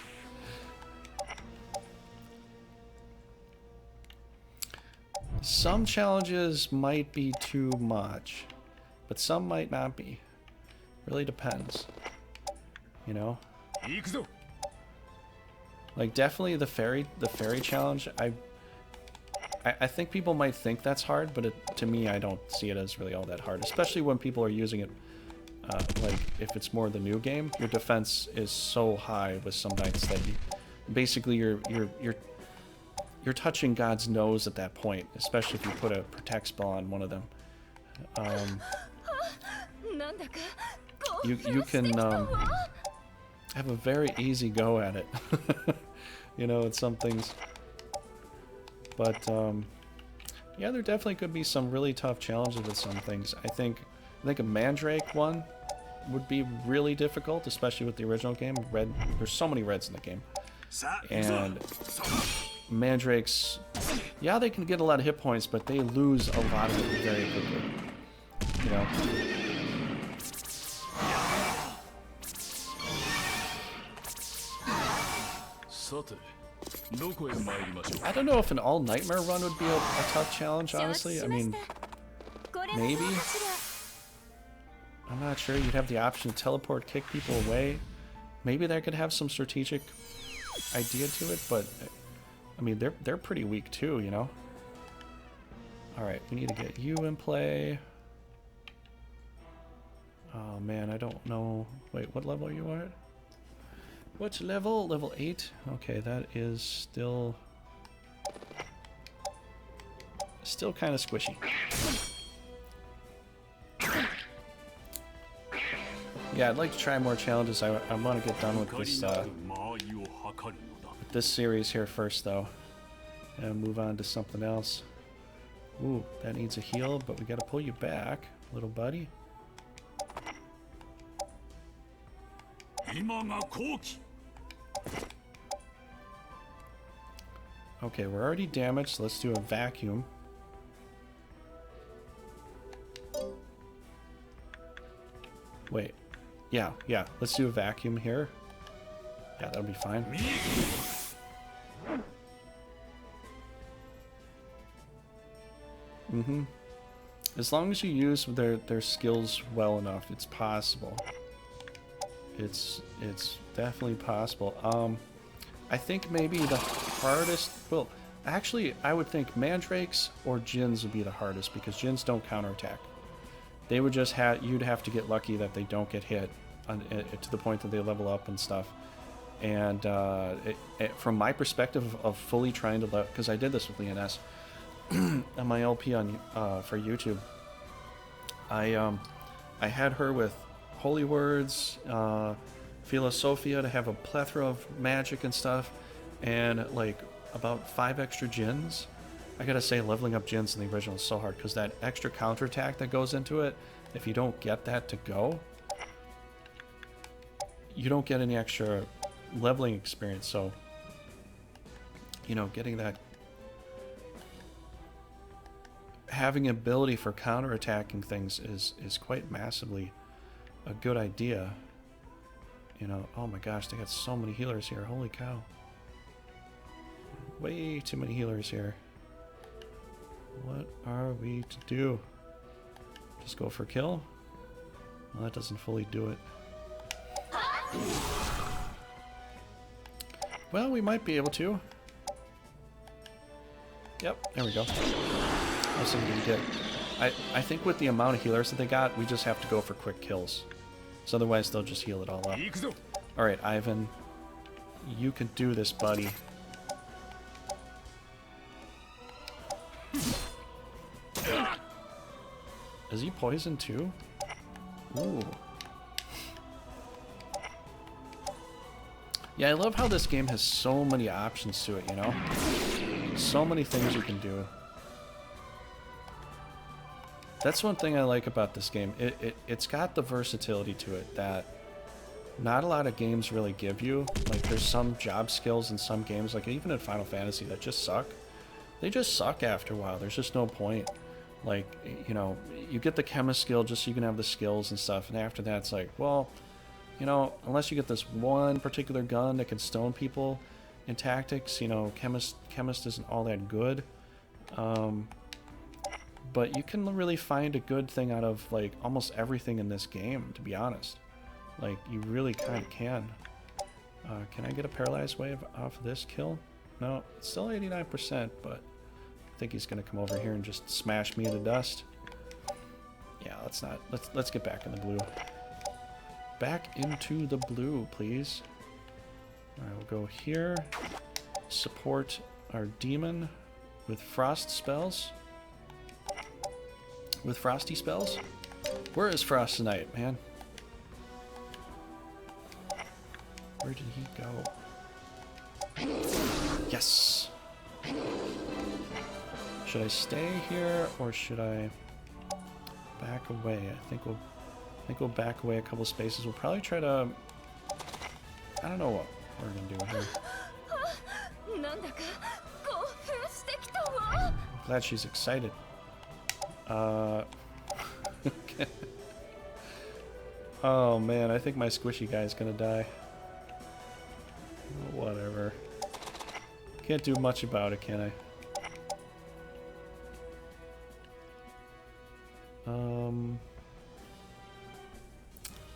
Some challenges might be too much, but some might not be. Really depends, you know. Like definitely the ferry challenge. I think people might think that's hard, but to me, I don't see it as really all that hard. Especially when people are using it. Like if it's more the new game, your defense is so high with some knights that basically you're touching God's nose at that point. Especially if you put a protect spell on one of them. You can have a very easy go at it. You know, it's some things. But yeah, there definitely could be some really tough challenges with some things. I think a Mandrake one would be really difficult, especially with the original game. Red, there's so many reds in the game, and Mandrakes, yeah, they can get a lot of hit points, but they lose a lot of it very quickly. You know. I don't know if an all nightmare run would be a tough challenge, honestly. I mean, maybe. I'm not sure. You'd have the option to teleport, kick people away. Maybe that could have some strategic idea to it, but I mean, they're pretty weak too, you know. All right, we need to get you in play. Oh man, I don't know. Wait, what level are you at? Which level? Level 8? Okay, that is still kind of squishy. Yeah, I'd like to try more challenges. I want to get done with this series here first, though, and move on to something else. Ooh, that needs a heal, but we got to pull you back, little buddy. Okay, we're already damaged, so let's do a vacuum. Wait. Yeah, let's do a vacuum here. Yeah, that'll be fine. As long as you use their skills well enough, it's possible. It's definitely possible. I think maybe the hardest... Well, actually, I would think Mandrakes or Djinns would be the hardest, because Djinns don't counterattack. They would just you'd have to get lucky that they don't get hit to the point that they level up and stuff. And from my perspective of fully trying to... Because I did this with Leoness on my LP for YouTube. I had her with Holy Words, Philosophia to have a plethora of magic and stuff, and like about 5 extra Djinns. I gotta say, leveling up Djinns in the original is so hard, because that extra counterattack that goes into it, if you don't get that to go, you don't get any extra leveling experience. So, you know, getting that, having ability for counterattacking things is quite massively a good idea. You know, oh my gosh, they got so many healers here. Holy cow. Way too many healers here. What are we to do? Just go for kill? Well, that doesn't fully do it. Well, we might be able to. Yep, there we go. How's it gonna get? I think with the amount of healers that they got, we just have to go for quick kills. So otherwise they'll just heal it all up. Alright, Ivan. You can do this, buddy. Is he poisoned too? Ooh. Yeah, I love how this game has so many options to it, you know? So many things you can do. That's one thing I like about this game. It's got the versatility to it that not a lot of games really give you. Like, there's some job skills in some games, like even in Final Fantasy, that just suck. They just suck after a while. There's just no point. Like, you know, you get the chemist skill just so you can have the skills and stuff, and after that it's like, well, you know, unless you get this one particular gun that can stone people in tactics, you know, chemist isn't all that good. But you can really find a good thing out of, like, almost everything in this game, to be honest. Like, you really kind of can. Can I get a paralyzed wave off of this kill? No, it's still 89%, but I think he's gonna come over here and just smash me into dust. Yeah, let's get back in the blue. Back into the blue, please. Alright, we'll go here. Support our demon with frost spells. With frosty spells? Where is Frost tonight, man? Where did he go? Yes! Should I stay here or should I back away? I think we'll back away a couple spaces. We'll probably try to, I don't know what we're gonna do here. I'm glad she's excited. Okay. Oh man, I think my squishy guy's gonna die. Whatever. Can't do much about it, can I?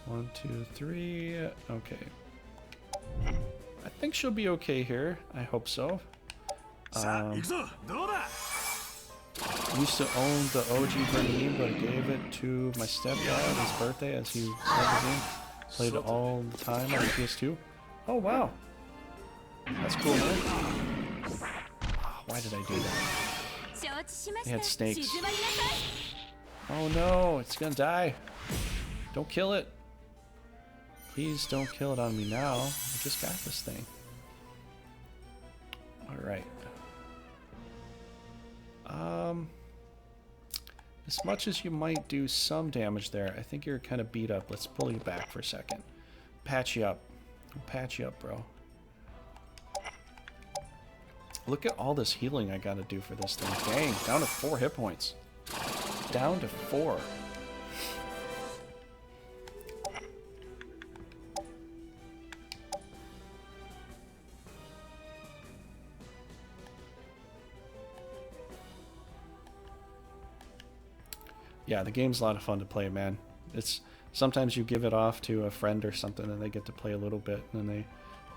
1, 2, 3. Okay. I think she'll be okay here. I hope so. Used to own the OG Brigandine, but gave it to my stepdad on his birthday as he played the game. Played it all the time on the PS2. Oh wow, that's cool, man. Oh, why did I do that? They had snakes. Oh no, it's gonna die. Don't kill it. Please don't kill it on me now. I just got this thing. Alright. As much as you might do some damage there, I think you're kind of beat up. Let's pull you back for a second. Patch you up. I'll patch you up, bro. Look at all this healing I gotta do for this thing. Dang, down to 4 hit points. Down to 4. Yeah, the game's a lot of fun to play, man. It's sometimes you give it off to a friend or something and they get to play a little bit and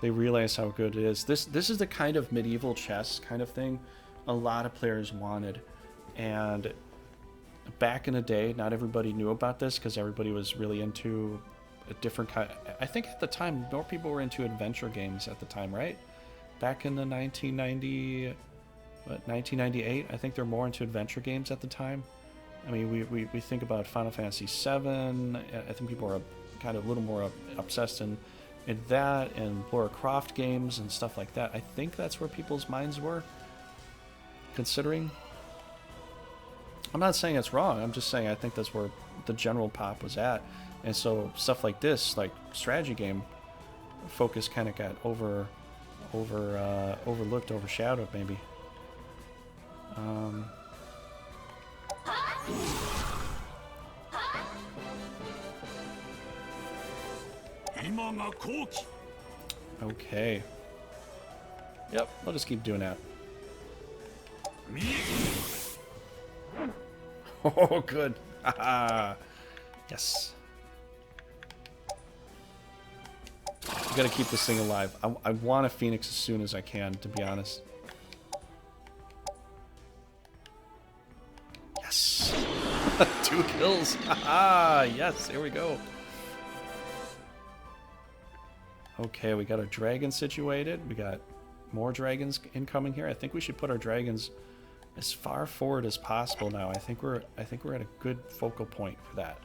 they realize how good it is. This is the kind of medieval chess kind of thing a lot of players wanted. And back in the day, not everybody knew about this because everybody was really into a different kind. I think at the time more people were into adventure games at the time, right? Back in the 1998, I think they're more into adventure games at the time. I mean, we think about Final Fantasy VII. I think people are kind of a little more obsessed in that and Lara Croft games and stuff like that. I think that's where people's minds were, considering. I'm not saying it's wrong. I'm just saying I think that's where the general pop was at. And so stuff like this, like strategy game, focus kind of got overlooked, overshadowed, maybe. Okay. Yep, I'll just keep doing that. Oh, good. Haha. Yes. I gotta keep this thing alive. I want a Phoenix as soon as I can, to be honest. Yes. 2 kills. Haha. Yes, here we go. Okay, we got a dragon situated. We got more dragons incoming here. I think we should put our dragons as far forward as possible now. I think we're at a good focal point for that.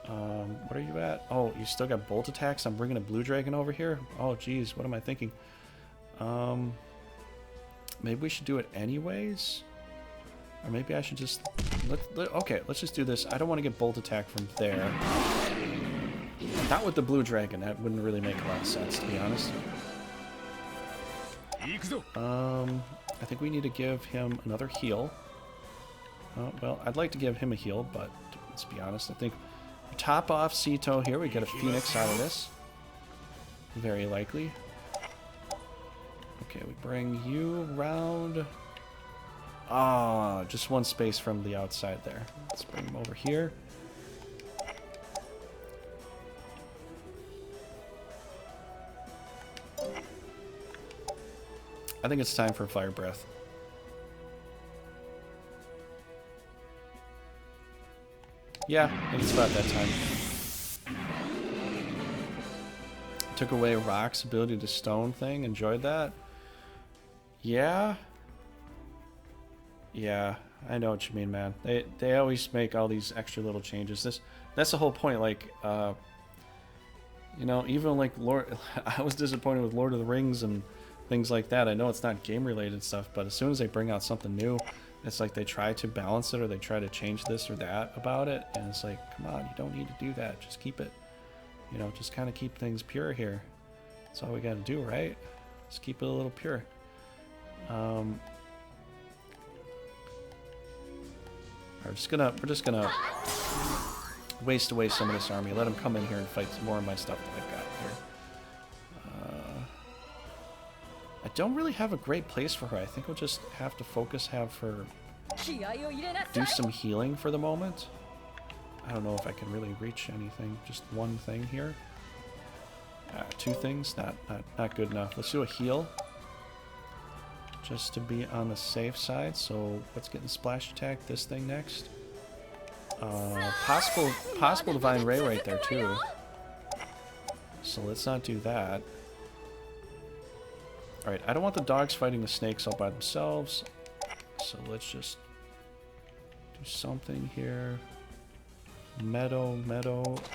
What are you at? Oh, you still got bolt attacks. I'm bringing a blue dragon over here. Oh, geez, what am I thinking? Maybe we should do it anyways, or maybe I should just okay. Let's just do this. I don't want to get bolt attack from there. Not with the blue dragon. That wouldn't really make a lot of sense, to be honest. I think we need to give him another heal. Well, I'd like to give him a heal, but let's be honest. I think we top off Sito here. We get a Phoenix out of this. Very likely. Okay, we bring you around. Ah, just one space from the outside there. Let's bring him over here. I think it's time for Fire Breath. Yeah, I think it's about that time. Took away Rock's ability to stone thing. Enjoyed that. Yeah. Yeah, I know what you mean, man. They always make all these extra little changes. That's the whole point. Like, you know, even like I was disappointed with Lord of the Rings and things like that. I know it's not game related stuff, but as soon as they bring out something new, it's like they try to balance it or they try to change this or that about it, and it's like, come on, you don't need to do that. Just keep it, you know, just kind of keep things pure here. That's all we got to do, right? Just keep it a little pure. We're just gonna waste away some of this army. Let them come in here and fight some more of my stuff that I've got here. I don't really have a great place for her. I think we'll just have to have her do some healing for the moment. I don't know if I can really reach anything. Just one thing here. 2 things, not good enough. Let's do a heal, just to be on the safe side. So what's getting splash attack? This thing next. Possible Divine Ray right there too. So let's not do that. Alright, I don't want the dogs fighting the snakes all by themselves. So let's just do something here. Meadow.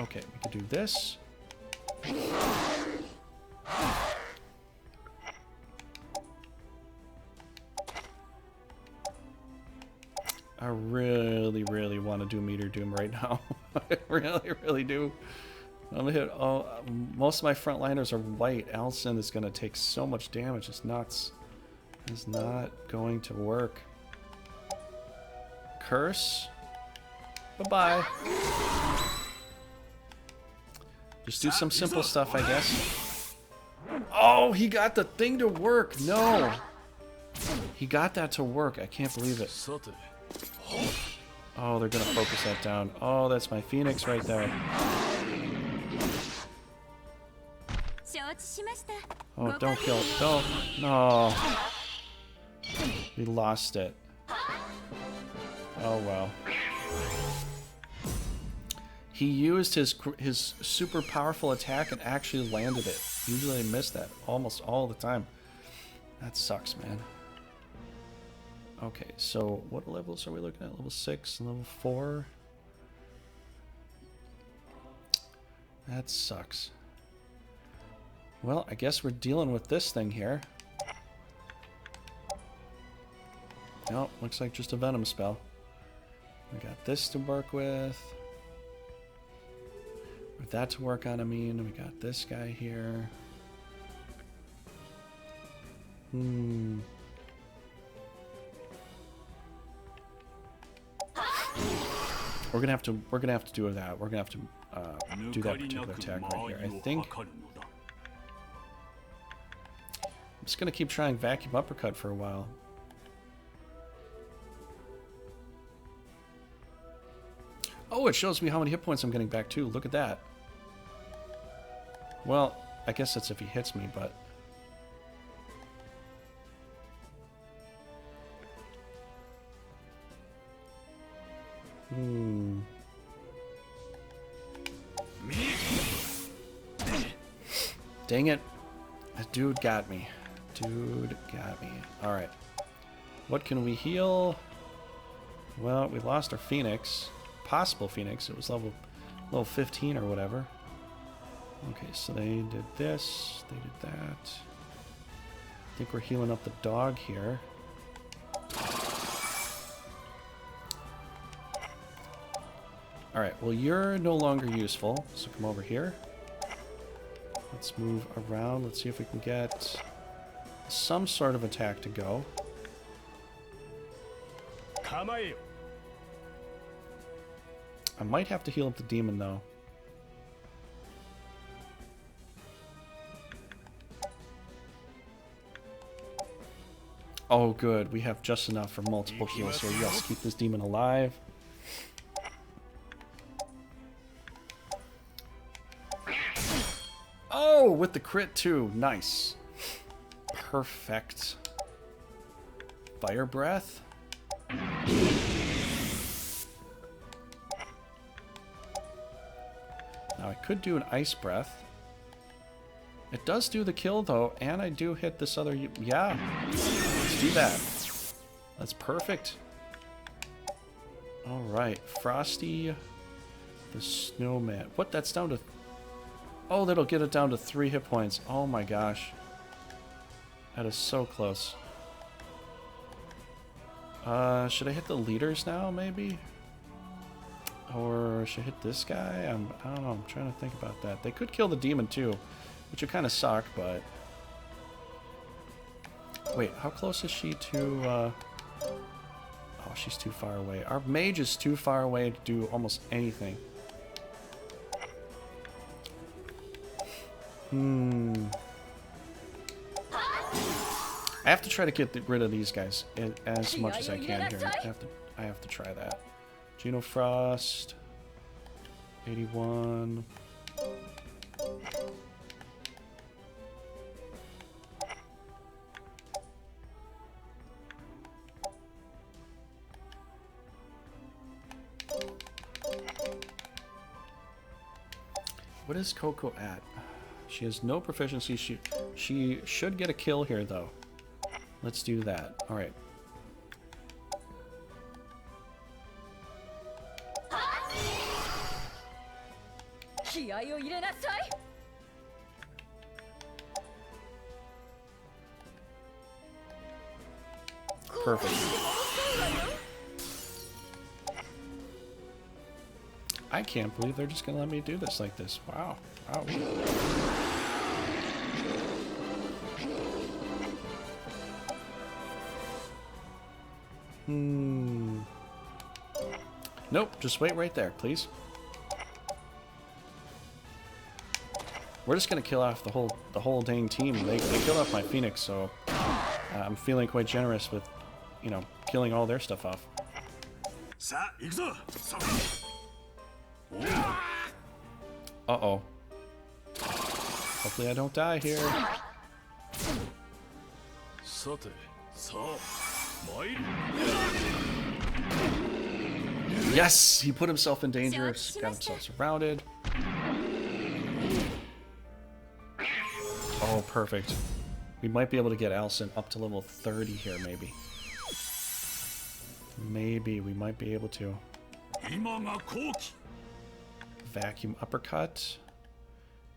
Okay, we can do this. I really, really want to do Meter Doom right now. I really, really do. I'm gonna hit. Oh, most of my frontliners are white. Allison is gonna take so much damage. It's nuts. It's not going to work. Curse. Bye-bye. Just do some simple stuff, I guess. Oh, he got the thing to work. No. He got that to work. I can't believe it. Oh, they're gonna focus that down. Oh, that's my Phoenix right there. Oh, don't kill. Don't. No. We lost it. Oh, well. He used his super powerful attack and actually landed it. Usually I miss that almost all the time. That sucks, man. Okay, so what levels are we looking at? Level 6 and level 4? That sucks. Well, I guess we're dealing with this thing here. Nope, looks like just a venom spell. We got this to work with. With that to work on, I mean, we got this guy here. We're gonna have to do that. We're gonna have to do that particular attack right here. I think I'm just gonna keep trying vacuum uppercut for a while. Oh, it shows me how many hit points I'm getting back too. Look at that. Well, I guess that's if he hits me, but dang it. That dude got me. Alright. What can we heal? Well, we lost our Phoenix. Possible Phoenix. It was level 15 or whatever. Okay, so they did this. They did that. I think we're healing up the dog here. Alright, well you're no longer useful, so come over here. Let's move around. Let's see if we can get some sort of attack to go. I might have to heal up the demon though. Oh good, we have just enough for multiple heals, so yes, keep this demon alive. Oh, with the crit too. Nice. Perfect. Fire breath. Now I could do an ice breath. It does do the kill though, and I do hit this other... Yeah, let's do that. That's perfect. Alright, Frosty the Snowman. What? That's down to... Oh, that'll get it down to 3 hit points. Oh my gosh. That is so close. Should I hit the leaders now, maybe? Or should I hit this guy? I don't know, I'm trying to think about that. They could kill the demon too, which would kind of suck, but... Wait, how close is she to... Oh, she's too far away. Our mage is too far away to do almost anything. I have to try to get rid of these guys as much as I can here. I have to try that. Geno Frost, 81. What is Coco at? She has no proficiency. She should get a kill here, though. Let's do that. All right. Perfect. I can't believe they're just gonna let me do this like this. Wow. Wow. Nope, just wait right there, please. We're just gonna kill off the whole dang team. They killed off my Phoenix, so I'm feeling quite generous with, you know, killing all their stuff off. Uh-oh. Hopefully I don't die here. Yes! He put himself in danger, got himself surrounded. Oh, perfect. We might be able to get Alison up to level 30 here, maybe. Maybe we might be able to. Vacuum uppercut.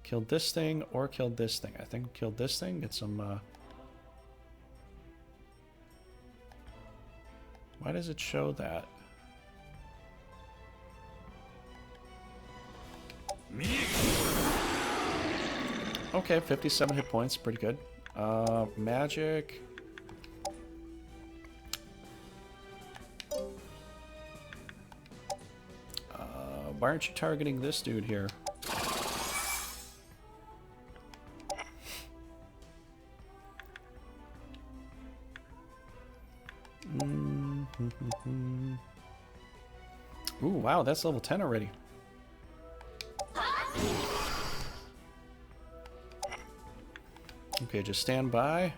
Killed this thing or killed this thing. I think killed this thing. Get some... Why does it show that? Okay, 57 hit points, pretty good. Magic. Why aren't you targeting this dude here? Ooh, wow, that's level 10 already. Okay, just stand by.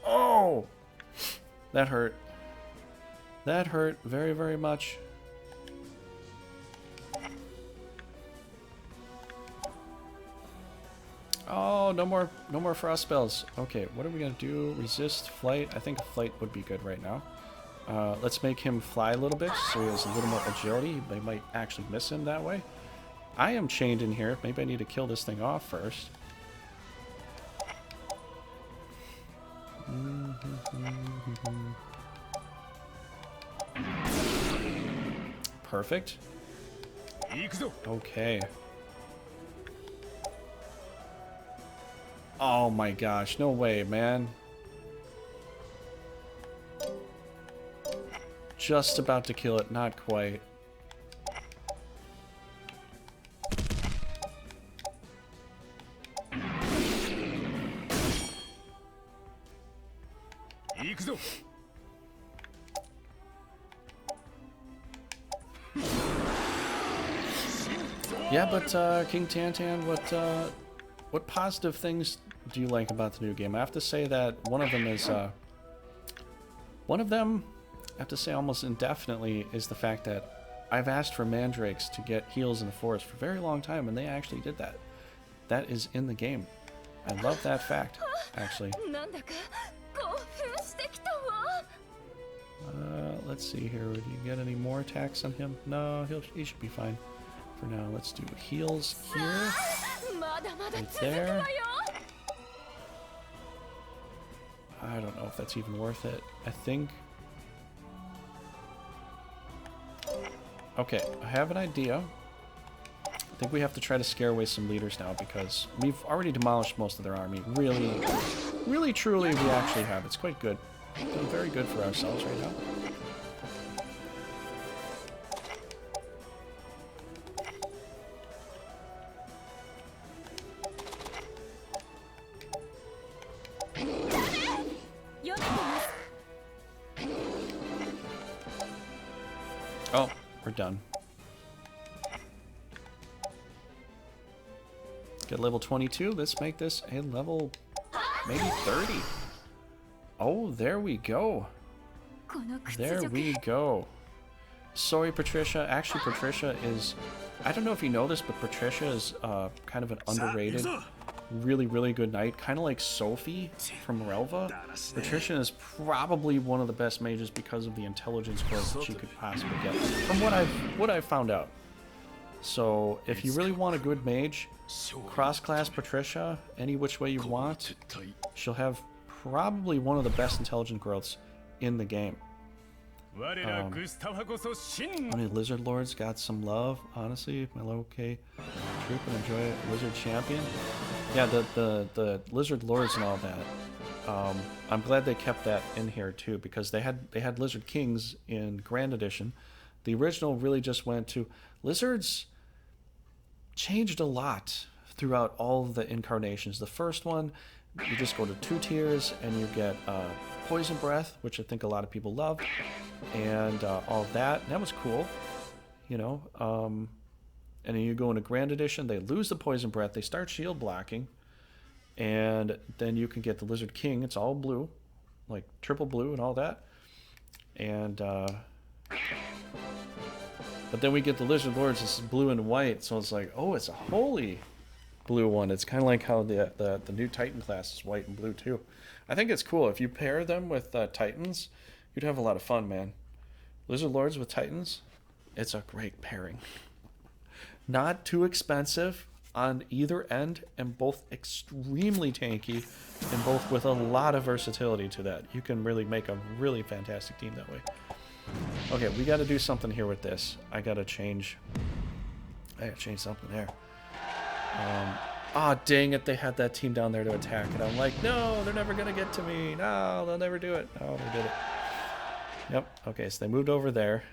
Oh! That hurt. That hurt very, very much. Oh, no more frost spells. Okay, what are we gonna do? Resist flight. I think flight would be good right now. Let's make him fly a little bit so he has a little more agility. They might actually miss him that way. I am chained in here. Maybe I need to kill this thing off first. Perfect. Okay. Oh my gosh, no way, man. Just about to kill it, not quite. Yeah, but King Tantan, what positive things do you like about the new game? I have to say that one of them is I have to say almost indefinitely, is the fact that I've asked for mandrakes to get heals in the forest for a very long time, and they actually did that. That is in the game. I love that fact, actually. Let's see here. Do you get any more attacks on him? No, he should be fine for now. Let's do heals here. Right there. I don't know if that's even worth it. I think... Okay, I have an idea. I think we have to try to scare away some leaders now because we've already demolished most of their army. Really, really, truly, we actually have. It's quite good. Doing very good for ourselves right now. Oh, we're done. Get level 22. Let's make this a level maybe 30. Oh, there we go. There we go. Sorry, Patricia. Actually, Patricia is... I don't know if you know this, but Patricia is kind of an underrated, really, really good knight. Kind of like Sophie from Relva. Patricia is probably one of the best mages because of the intelligence growth that she could possibly get. From what I've found out. So, if you really want a good mage, cross-class Patricia, any which way you want, she'll have probably one of the best intelligent growths in the game. I mean, Lizard Lords got some love, honestly. My low-K troop and enjoy it. Lizard Champion. Yeah, the Lizard Lords and all that. I'm glad they kept that in here too, because they had Lizard Kings in Grand Edition. The original really just went to... Lizards changed a lot throughout all of the incarnations. The first one, you just go to 2 tiers and you get Poison Breath, which I think a lot of people loved, and all of that. And that was cool, you know. And then you go into Grand Edition, they lose the Poison Breath, they start shield blocking, and then you can get the Lizard King. It's all blue, like triple blue and all that. And but then we get the Lizard Lords, it's blue and white, so it's like, oh, it's a holy blue one. It's kind of like how the new Titan class is white and blue too. I think it's cool. If you pair them with Titans, you'd have a lot of fun, man. Lizard Lords with Titans, it's a great pairing. Not too expensive on either end, and both extremely tanky, and both with a lot of versatility to that. You can really make a really fantastic team that way. Okay, we got to do something here with this. I got to change something there. Ah, dang it, they had that team down there to attack, and I'm like, no, they're never gonna get to me. No, they'll never do it. Oh, they did it. Yep, okay, so they moved over there.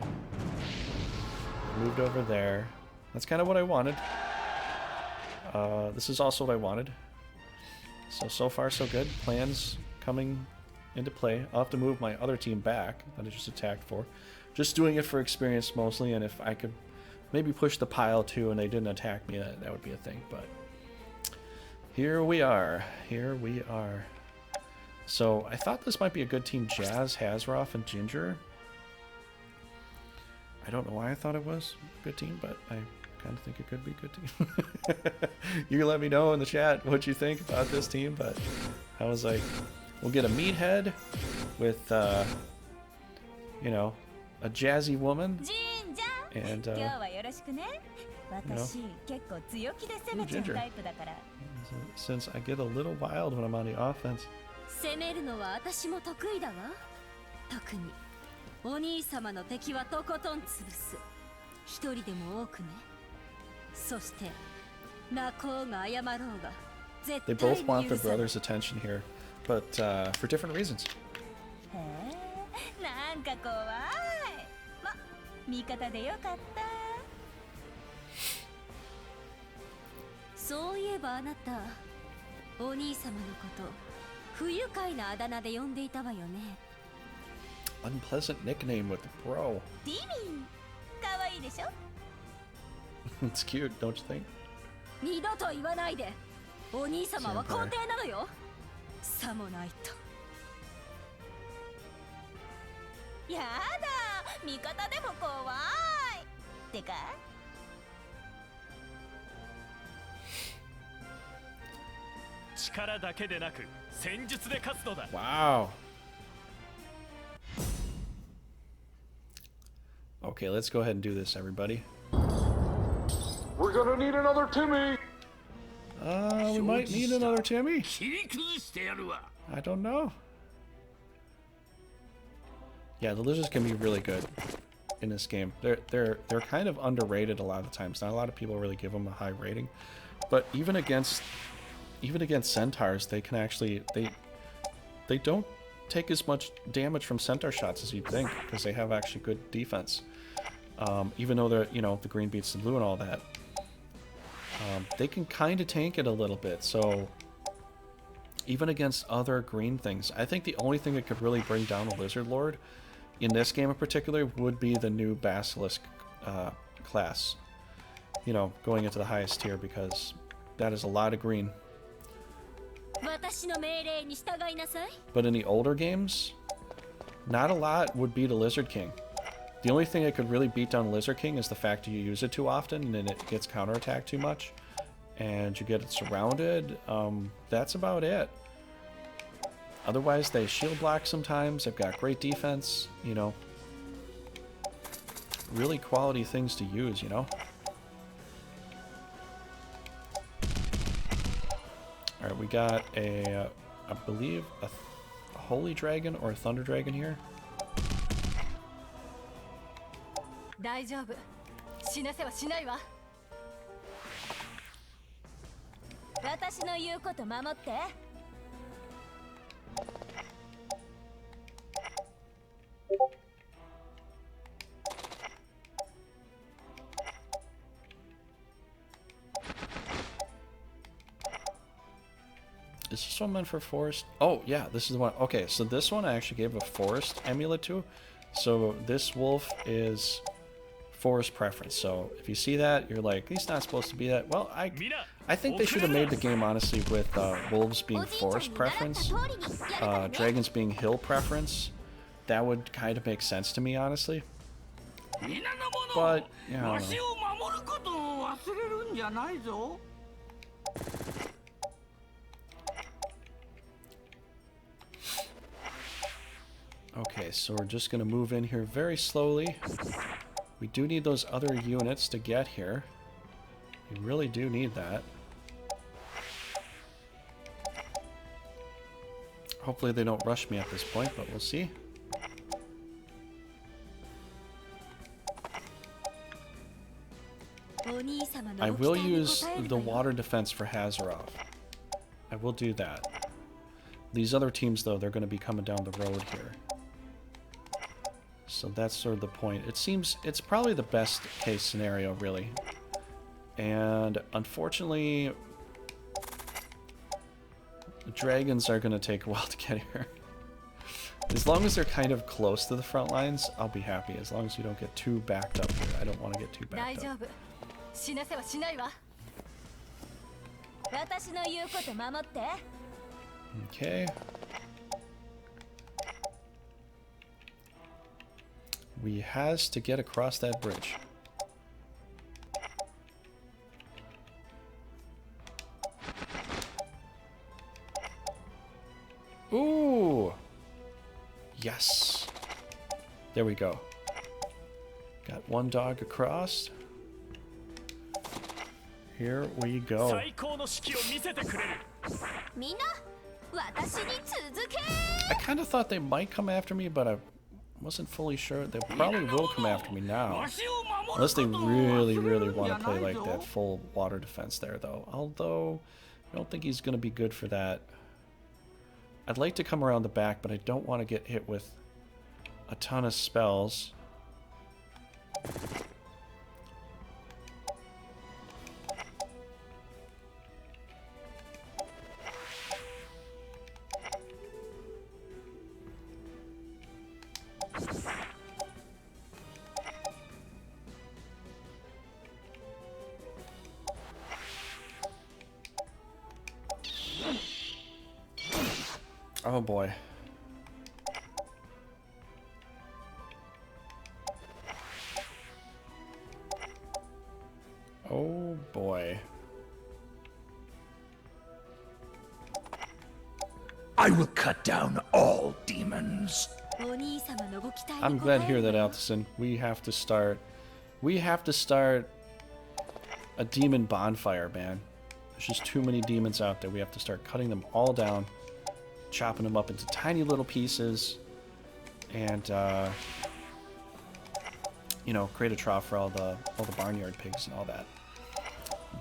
Moved over there. That's kind of what I wanted. This is also what I wanted. So far so good. Plans coming into play. I'll have to move my other team back that I just attacked for. Just doing it for experience mostly, and if I could maybe push the pile too and they didn't attack me, that would be a thing, but here we are. Here we are. So I thought this might be a good team. Jazz, Hazroff, and Ginger. I don't know why I thought it was a good team, but I kind of think it could be a good team. You let me know in the chat what you think about this team, but I was like, we'll get a meathead with, you know, a jazzy woman. And, you know, Ginger. Since I get a little wild when I'm on the offense. 攻めるのは私も得意だわ。特にお兄様の敵はとことん潰す。一人でも多くね。そして泣こうが謝ろうが絶対 They both want their brother's attention here, but for different reasons. へえ、なんか怖い。ま、味方でよかった。そういえばあなた、お兄様のこと。不愉快なあだ名で呼んでいたわよね。Unpleasant nickname with bro. ディミン、可愛いでしょ? It's cute, don't you think? 二度と言わないで。お兄様は皇帝なのよ。さもないと。やだ、味方でも怖い。ってか。力だけでなく戦術で勝つのだ。Wow. Okay, let's go ahead and do this, everybody. We're gonna need another Timmy. We might need another Timmy. I don't know. Yeah, the lizards can be really good in this game. They're kind of underrated a lot of the times. Not a lot of people really give them a high rating, but even against centaurs, they can actually they don't take as much damage from centaur shots as you'd think, because they have actually good defense. Even though they're, you know, the green beats the blue and all that, they can kind of tank it a little bit. So even against other green things, I think the only thing that could really bring down a lizard lord in this game in particular would be the new basilisk class. You know, going into the highest tier, because that is a lot of green. But in the older games, not a lot would beat a Lizard King. The only thing that could really beat down Lizard King is the fact that you use it too often and then it gets counterattacked too much and you get it surrounded. That's about it. Otherwise, they shield block sometimes. They've got great defense, you know. Really quality things to use, you know. Alright, we got a, I believe, a holy dragon or a thunder dragon here. 大丈夫。死なせはしないわ。私の言うこと守って。Is this one meant for forest? Oh, yeah, this is the one. Okay, so this one I actually gave a forest amulet to. So this wolf is forest preference. So if you see that, you're like, he's not supposed to be that. Well, I think they should have made the game, honestly, with wolves being forest preference, dragons being hill preference. That would kind of make sense to me, honestly. But, yeah, I don't know. Okay, so we're just going to move in here very slowly. We do need those other units to get here. We really do need that. Hopefully they don't rush me at this point, but we'll see. I will use the water defense for Hazaroth. I will do that. These other teams, though, they're going to be coming down the road here. So that's sort of the point. It seems it's probably the best case scenario, really. And unfortunately, the dragons are going to take a while to get here. As long as they're kind of close to the front lines, I'll be happy. As long as you don't get too backed up here. I don't want to get too backed up. Okay. We has to get across that bridge. Ooh! Yes! There we go. Got one dog across. Here we go. I kind of thought they might come after me, but I wasn't fully sure. They probably will come after me now. Unless they really, really want to play like that full water defense there, though. Although, I don't think he's going to be good for that. I'd like to come around the back, but I don't want to get hit with a ton of spells. Oh boy. Oh boy. I will cut down all demons. I'm glad to hear that, Altison. We have to start a demon bonfire, man. There's just too many demons out there. We have to start cutting them all down, chopping them up into tiny little pieces, and you know, create a trough for all the barnyard pigs and all that.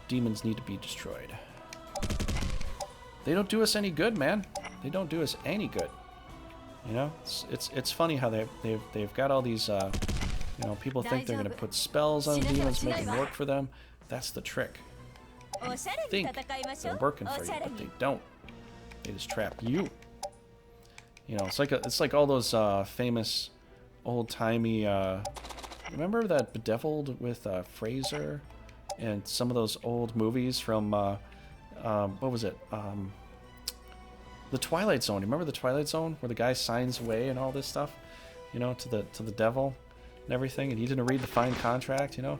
Demons need to be destroyed. They don't do us any good, man. They don't do us any good. You know, it's funny how they've got all these you know, people think they're gonna put spells on demons, make them work for them. That's the trick. They think they're working for you, but they don't. They just trap you. You know, it's like all those famous old-timey. Remember that Bedeviled with Fraser, and some of those old movies from what was it? The Twilight Zone. Remember the Twilight Zone, where the guy signs away and all this stuff, you know, to the devil and everything, and he didn't read the fine contract, you know.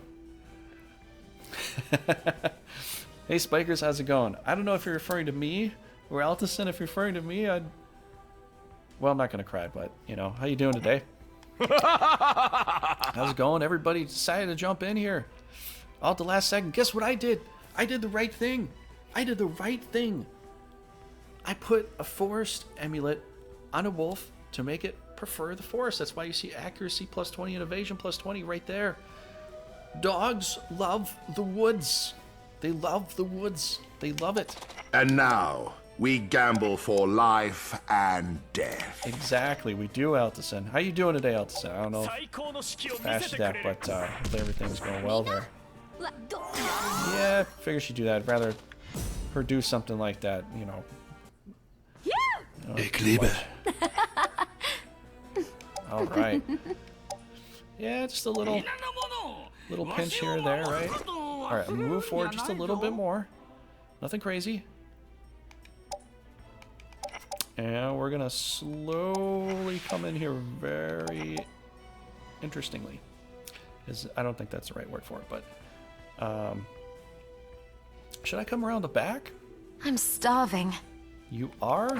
Hey Spikers, how's it going? I don't know if you're referring to me or Altison. If you're referring to me, well, I'm not gonna cry, but you know, how you doing today? How's it going? Everybody decided to jump in here all at the last second. Guess what I did? I did the right thing. I did the right thing. I put a forest amulet on a wolf to make it prefer the forest. That's why you see accuracy plus 20 and evasion plus 20 right there. Dogs love the woods. They love the woods. They love it. And now, we gamble for life and death. Exactly, we do, Altison. How you doing today, Altison? I don't know how fast you that, but hopefully everything's going well there. Yeah, I figured she'd do that. I'd rather her do something like that, you know. Ich liebe. All right. Yeah, just a little pinch here and there, right? All right, move forward just a little bit more. Nothing crazy. And we're gonna slowly come in here very interestingly. I don't think that's the right word for it, but should I come around the back? I'm starving. You are?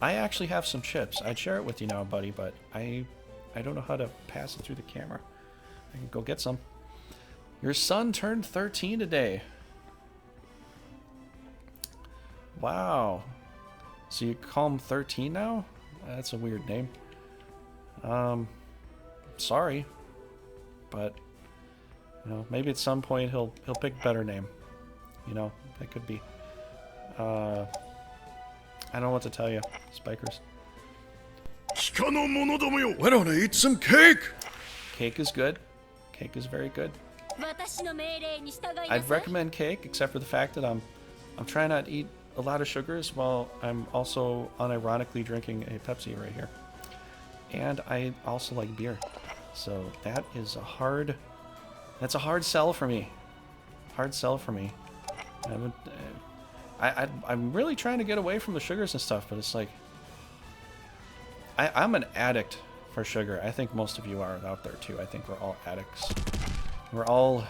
I actually have some chips. I'd share it with you now, buddy, but I don't know how to pass it through the camera. I can go get some. Your son turned 13 today. Wow. So you call him 13 now? That's a weird name. Sorry. But You know, maybe at some point he'll pick a better name. You know, that could be. I don't know what to tell you, Spikers. Why don't I eat some cake? Cake is good. Cake is very good. I'd recommend cake, except for the fact that I'm trying not to eat a lot of sugars while I'm also unironically drinking a Pepsi right here. And I also like beer. So that is that's a hard sell for me. Hard sell for me. I'm really trying to get away from the sugars and stuff, but it's like I'm an addict for sugar. I think most of you are out there too. I think we're all addicts. We're all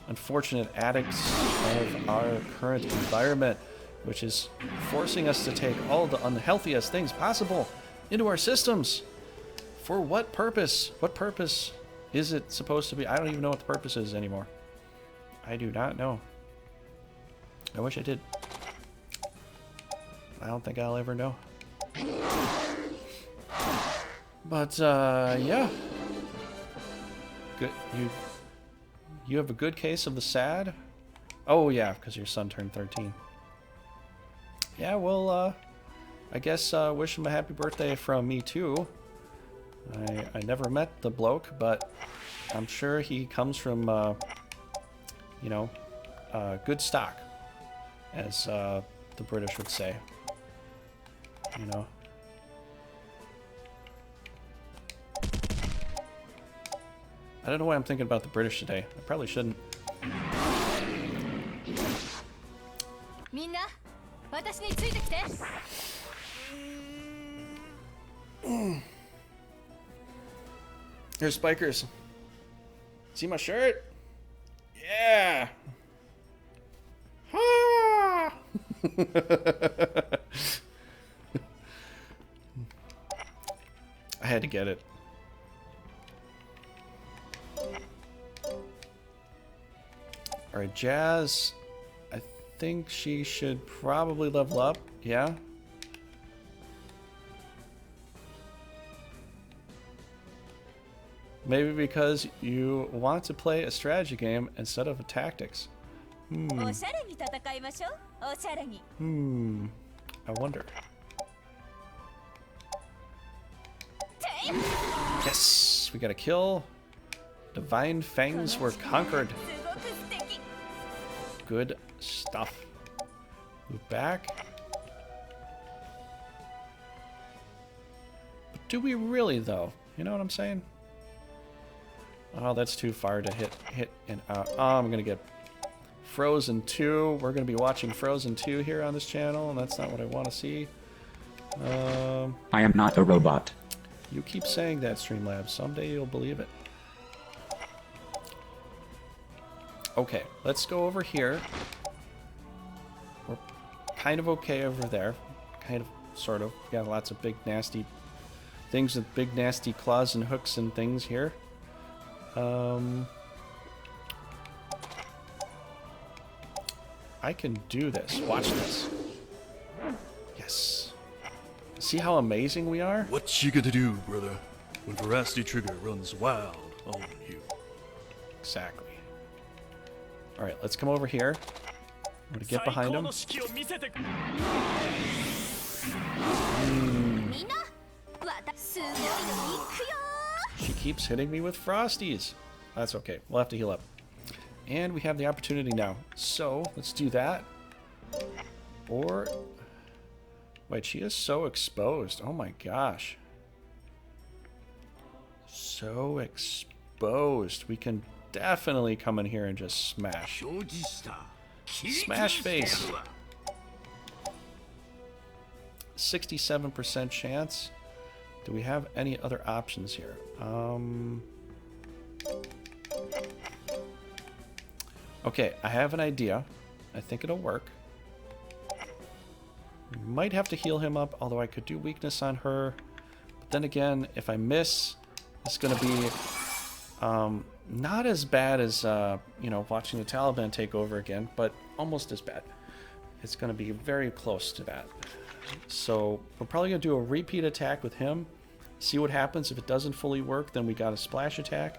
unfortunate addicts of our current environment, which is forcing us to take all the unhealthiest things possible into our systems. For what purpose? What purpose is it supposed to be? I don't even know what the purpose is anymore. I do not know. I wish I did. I don't think I'll ever know. But, yeah. Good. You have a good case of the SAD? Oh, yeah, because your son turned 13. Yeah, well, I guess wish him a happy birthday from me, too. I never met the bloke, but I'm sure he comes from, you know, good stock, as the British would say. You know. I don't know why I'm thinking about the British today. I probably shouldn't. Here's Spikers. See my shirt? Yeah. Ha! I had to get it. Alright, Jazz. I think she should probably level up. Yeah? Maybe because you want to play a strategy game instead of a tactics. I wonder. Yes! We got a kill. Divine Fangs were conquered. Good stuff. Move back. But do we really, though? You know what I'm saying? Oh, that's too far to hit and out. Oh, I'm gonna get Frozen 2. We're gonna be watching Frozen 2 here on this channel, and that's not what I want to see. I am not a robot. You keep saying that, Streamlabs. Someday you'll believe it. Okay, let's go over here. We're kind of okay over there. Kind of, sort of. We got lots of big nasty things with big nasty claws and hooks and things here. I can do this. Watch this. Yes. See how amazing we are? What you gonna do, brother, when Veracity Trigger runs wild on you? Exactly. Alright, let's come over here. I'm gonna get behind him. She keeps hitting me with Frosties. That's okay. We'll have to heal up. And we have the opportunity now. So, let's do that. Or... Wait, she is so exposed. Oh my gosh. So exposed. We can definitely come in here and just smash. Smash face. 67% chance. Do we have any other options here? Okay, I have an idea. I think it'll work. Might have to heal him up, although I could do weakness on her. But then again, if I miss, it's going to be not as bad as, you know, watching the Taliban take over again, but almost as bad. It's going to be very close to that. So we're probably going to do a repeat attack with him. See what happens. If it doesn't fully work, then we got a splash attack.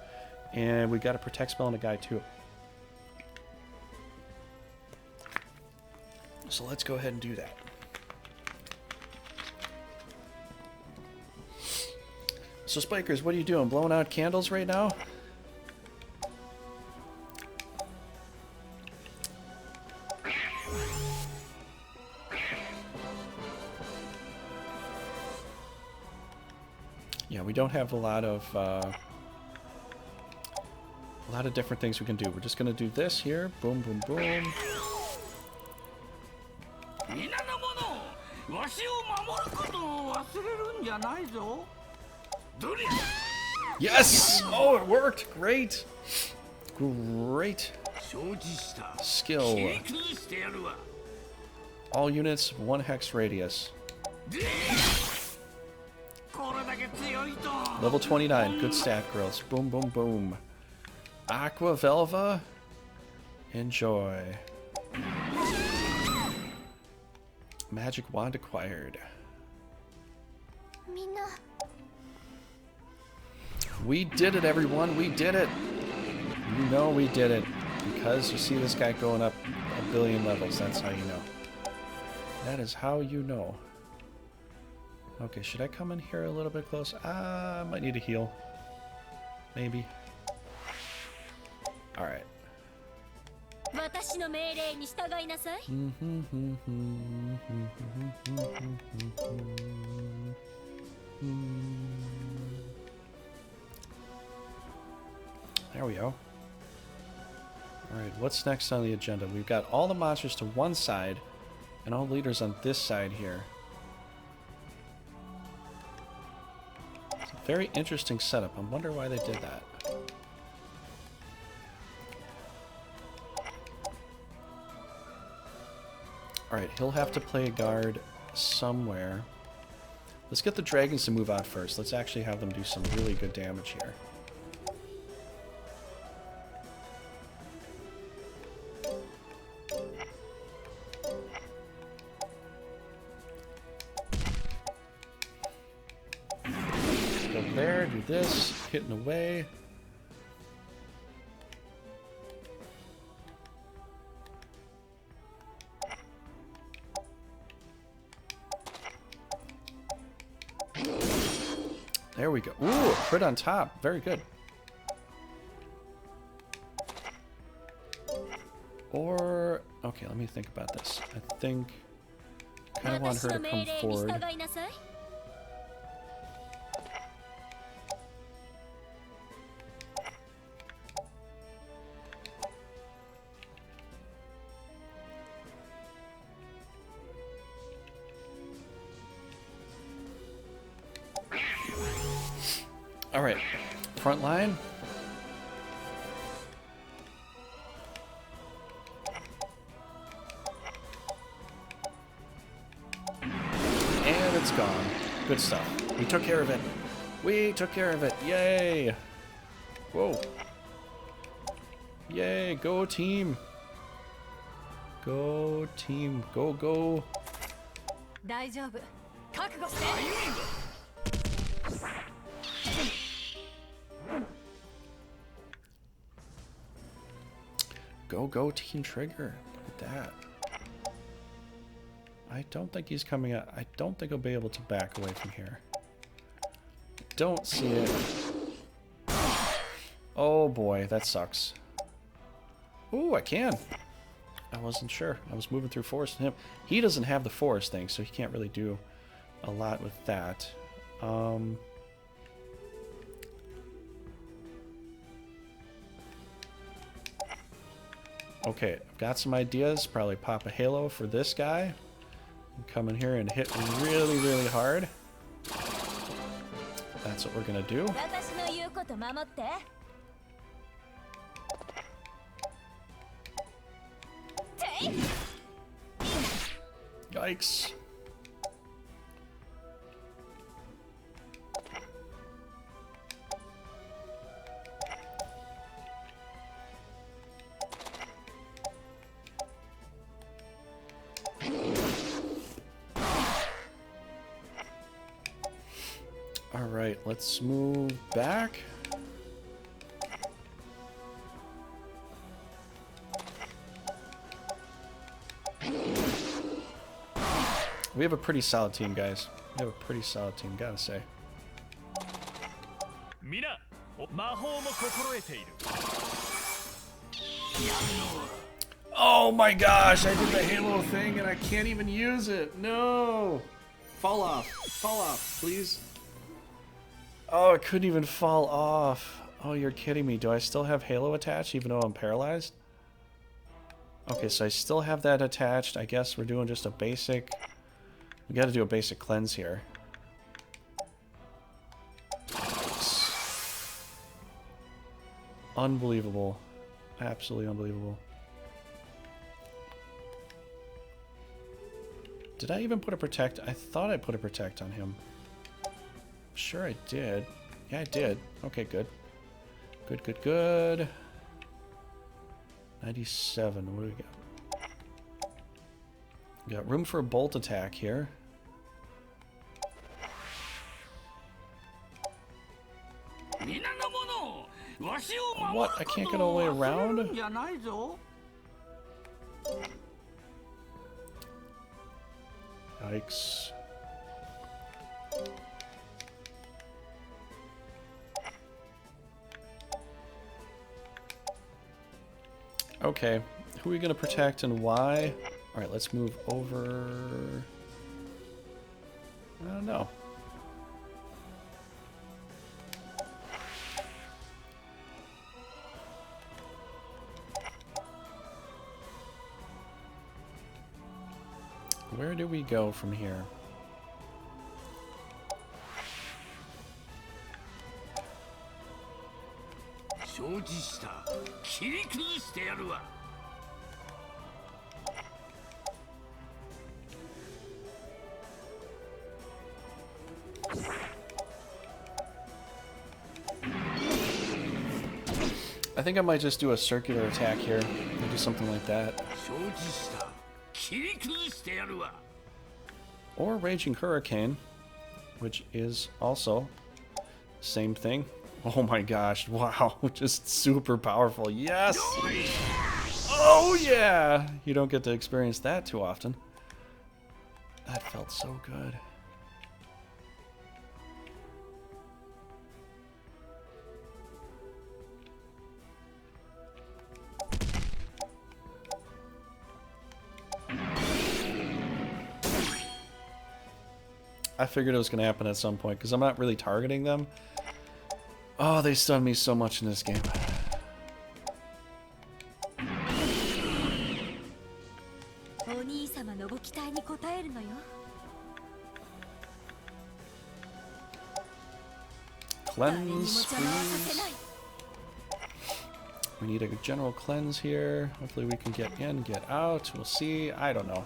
And we got a protect spell on a guy too. So let's go ahead and do that. So Spikers, what are you doing? Blowing out candles right now? Yeah, we don't have a lot of different things we can do. We're just gonna do this here. Boom, boom, boom. Yes! Oh, it worked! Great! Great skill. All units, 1 hex radius. Level 29. Good stat, girls. Boom, boom, boom. Aqua Velva. Enjoy. Magic wand acquired. We did it, everyone. We did it. You know we did it. Because you see this guy going up a billion levels. That's how you know. That is how you know. Okay, should I come in here a little bit close? I might need a heal. Maybe. Alright. There we go. Alright, what's next on the agenda? We've got all the monsters to one side and all leaders on this side here. It's a very interesting setup. I wonder why they did that. Alright, he'll have to play a guard somewhere. Let's get the dragons to move out first. Let's actually have them do some really good damage here. Go there, do this, hitting away. There we go. Ooh, crit on top. Very good. Or, okay, let me think about this. I think I kind of want her to come forward. All right, front line. And it's gone. Good stuff. We took care of it. We took care of it. Yay. Whoa. Yay, go team. Go team. Go, go. Go, go, Team Trigger. Look at that. I don't think he's coming out. I don't think he'll be able to back away from here. Don't see it. Oh boy, that sucks. Ooh, I can. I wasn't sure. I was moving through forest and him. He doesn't have the forest thing, so he can't really do a lot with that. Okay, I've got some ideas. Probably pop a halo for this guy. Come in here and hit really, really hard. That's what we're gonna do. Yikes. Alright, let's move back. We have a pretty solid team, guys. We have a pretty solid team, gotta say. Oh my gosh, I did the Halo thing and I can't even use it. No! Fall off. Fall off, please. Oh, it couldn't even fall off. Oh, you're kidding me. Do I still have Halo attached even though I'm paralyzed? Okay, so I still have that attached. I guess we're doing just a basic... We gotta do a basic cleanse here. Unbelievable. Absolutely unbelievable. Did I even put a protect? I thought I put a protect on him. Sure I did. Yeah, I did. Okay, good. Good, good, good. 97. What do we got? We got room for a bolt attack here. What? I can't get all the way around? Yikes. Okay, who are we gonna protect and why? Alright, let's move over... I don't know. Where do we go from here? I think I might just do a circular attack here. Or do something like that. Or Raging Hurricane, which is also same thing. Oh my gosh, wow, just super powerful. Yes! Oh yeah! You don't get to experience that too often. That felt so good. I figured it was going to happen at some point, because I'm not really targeting them. Oh, they stun me so much in this game. Cleanse, please. We need a general cleanse here. Hopefully we can get in, get out. We'll see. I don't know.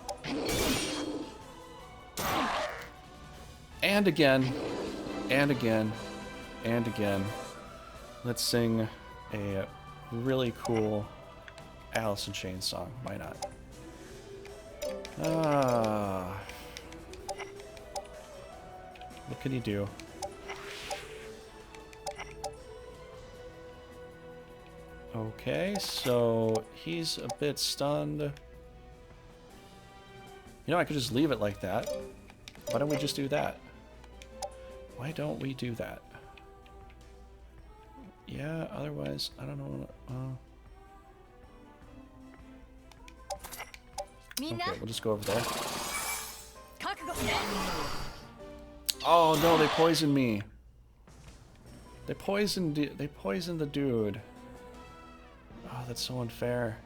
And again, and again, and again. Let's sing a really cool Alice in Chains song. Why not? What can you do? Okay, so he's a bit stunned. You know, I could just leave it like that. Why don't we just do that? Why don't we do that? Yeah, otherwise, I don't know. Okay, we'll just go over there. Oh no, they poisoned me. They poisoned the dude. Oh, that's so unfair.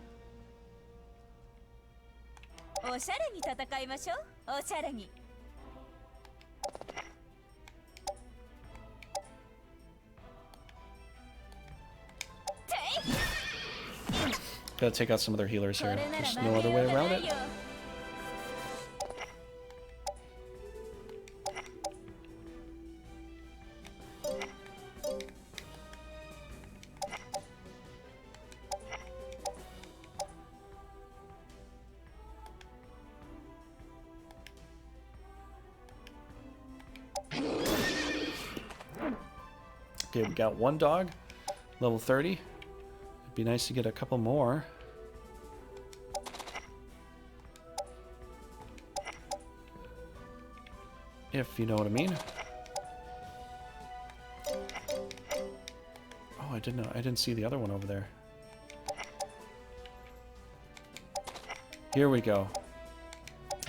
Gotta take out some of their healers here. There's no other way around it. Okay, we got one dog, level 30. It'd be nice to get a couple more. If you know what I mean. Oh, I didn't see the other one over there. Here we go.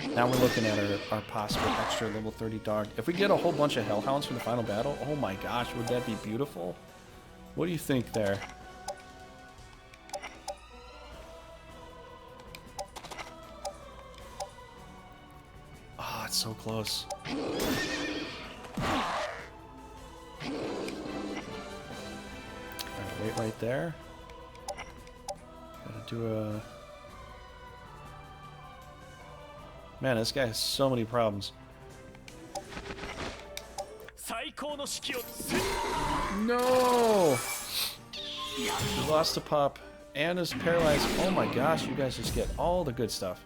Now we're looking at our possible extra level 30 dog. If we get a whole bunch of Hellhounds for the final battle, oh my gosh, would that be beautiful? What do you think there? Oh, it's so close. Alright, wait right there. Gotta do a... Man, this guy has so many problems. No! He lost a pup and is paralyzed. Oh my gosh, you guys just get all the good stuff.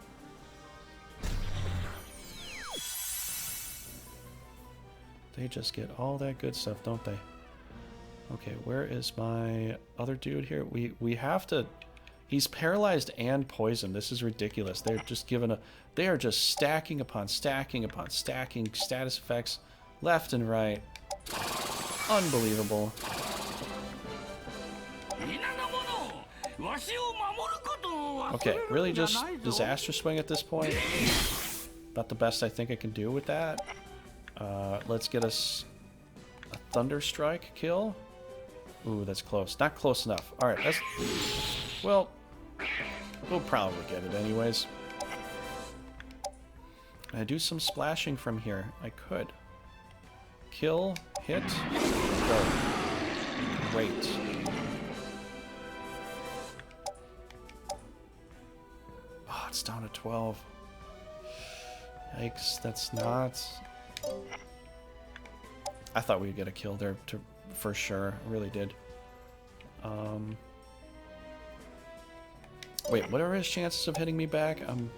They just get all that good stuff, don't they? Okay, where is my other dude here? We have to... He's paralyzed and poisoned. This is ridiculous. They're just giving a... They are just stacking upon stacking upon stacking status effects left and right. Unbelievable. Okay, really just disaster swing at this point. About the best I think I can do with that. Let's get us a Thunder Strike kill. Ooh, that's close. Not close enough. Alright, that's... Well, we'll probably get it anyways. Can I do some splashing from here? I could. Kill, hit, go. Great. Oh, it's down to 12. Yikes, that's not... I thought we'd get a kill there for sure. I really did. Wait, what are his chances of hitting me back? I'm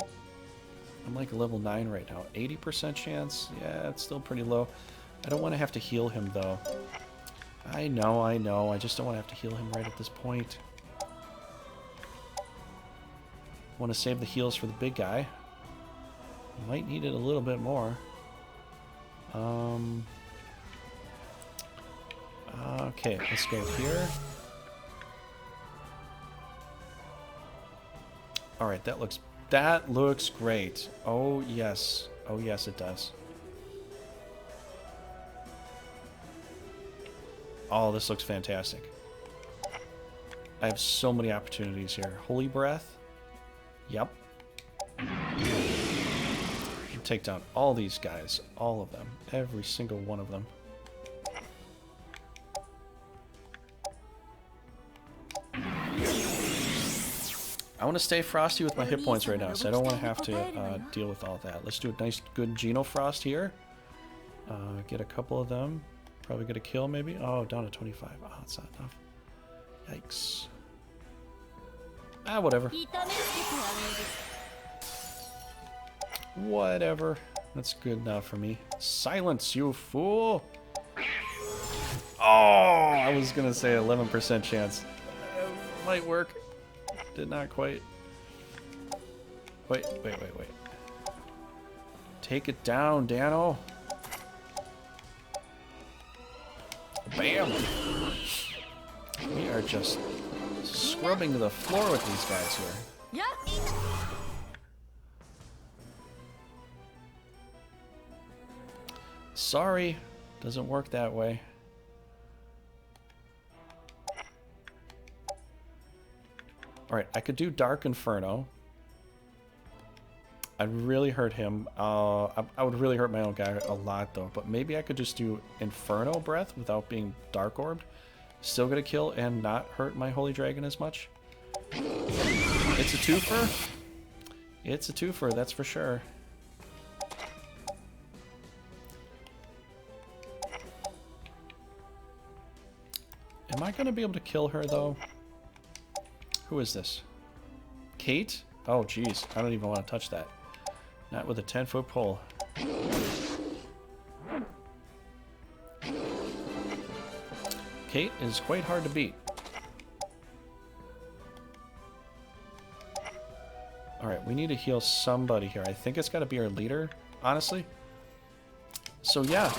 like level 9 right now. 80% chance? Yeah, it's still pretty low. I don't want to have to heal him, though. I know. I just don't want to have to heal him right at this point. I want to save the heals for the big guy. Might need it a little bit more. Okay, let's go here. Alright, that looks great. Oh yes. Oh yes, it does. Oh, this looks fantastic. I have so many opportunities here. Holy Breath. Yep. Take down all these guys. All of them. Every single one of them. I want to stay frosty with my hit points right now, so I don't want to have to deal with all that. Let's do a nice, good Geno Frost here. Get a couple of them. Probably get a kill, maybe. Oh, down to 25. Oh, that's not enough. Yikes. Ah, whatever. Whatever. That's good enough for me. Silence, you fool! Oh, I was gonna say 11% chance. Might work. Did not quite. Wait. Take it down, Dano. Bam! We are just scrubbing the floor with these guys here. Sorry, doesn't work that way. Alright, I could do Dark Inferno. I'd really hurt him. I would really hurt my own guy a lot, though. But maybe I could just do Inferno Breath without being Dark Orbed. Still get a kill and not hurt my Holy Dragon as much. It's a twofer. It's a twofer, that's for sure. Am I going to be able to kill her, though? Who is this? Kate? Oh, jeez. I don't even want to touch that. Not with a 10-foot pole. Kate is quite hard to beat. Alright, we need to heal somebody here. I think it's got to be our leader, honestly. So yeah,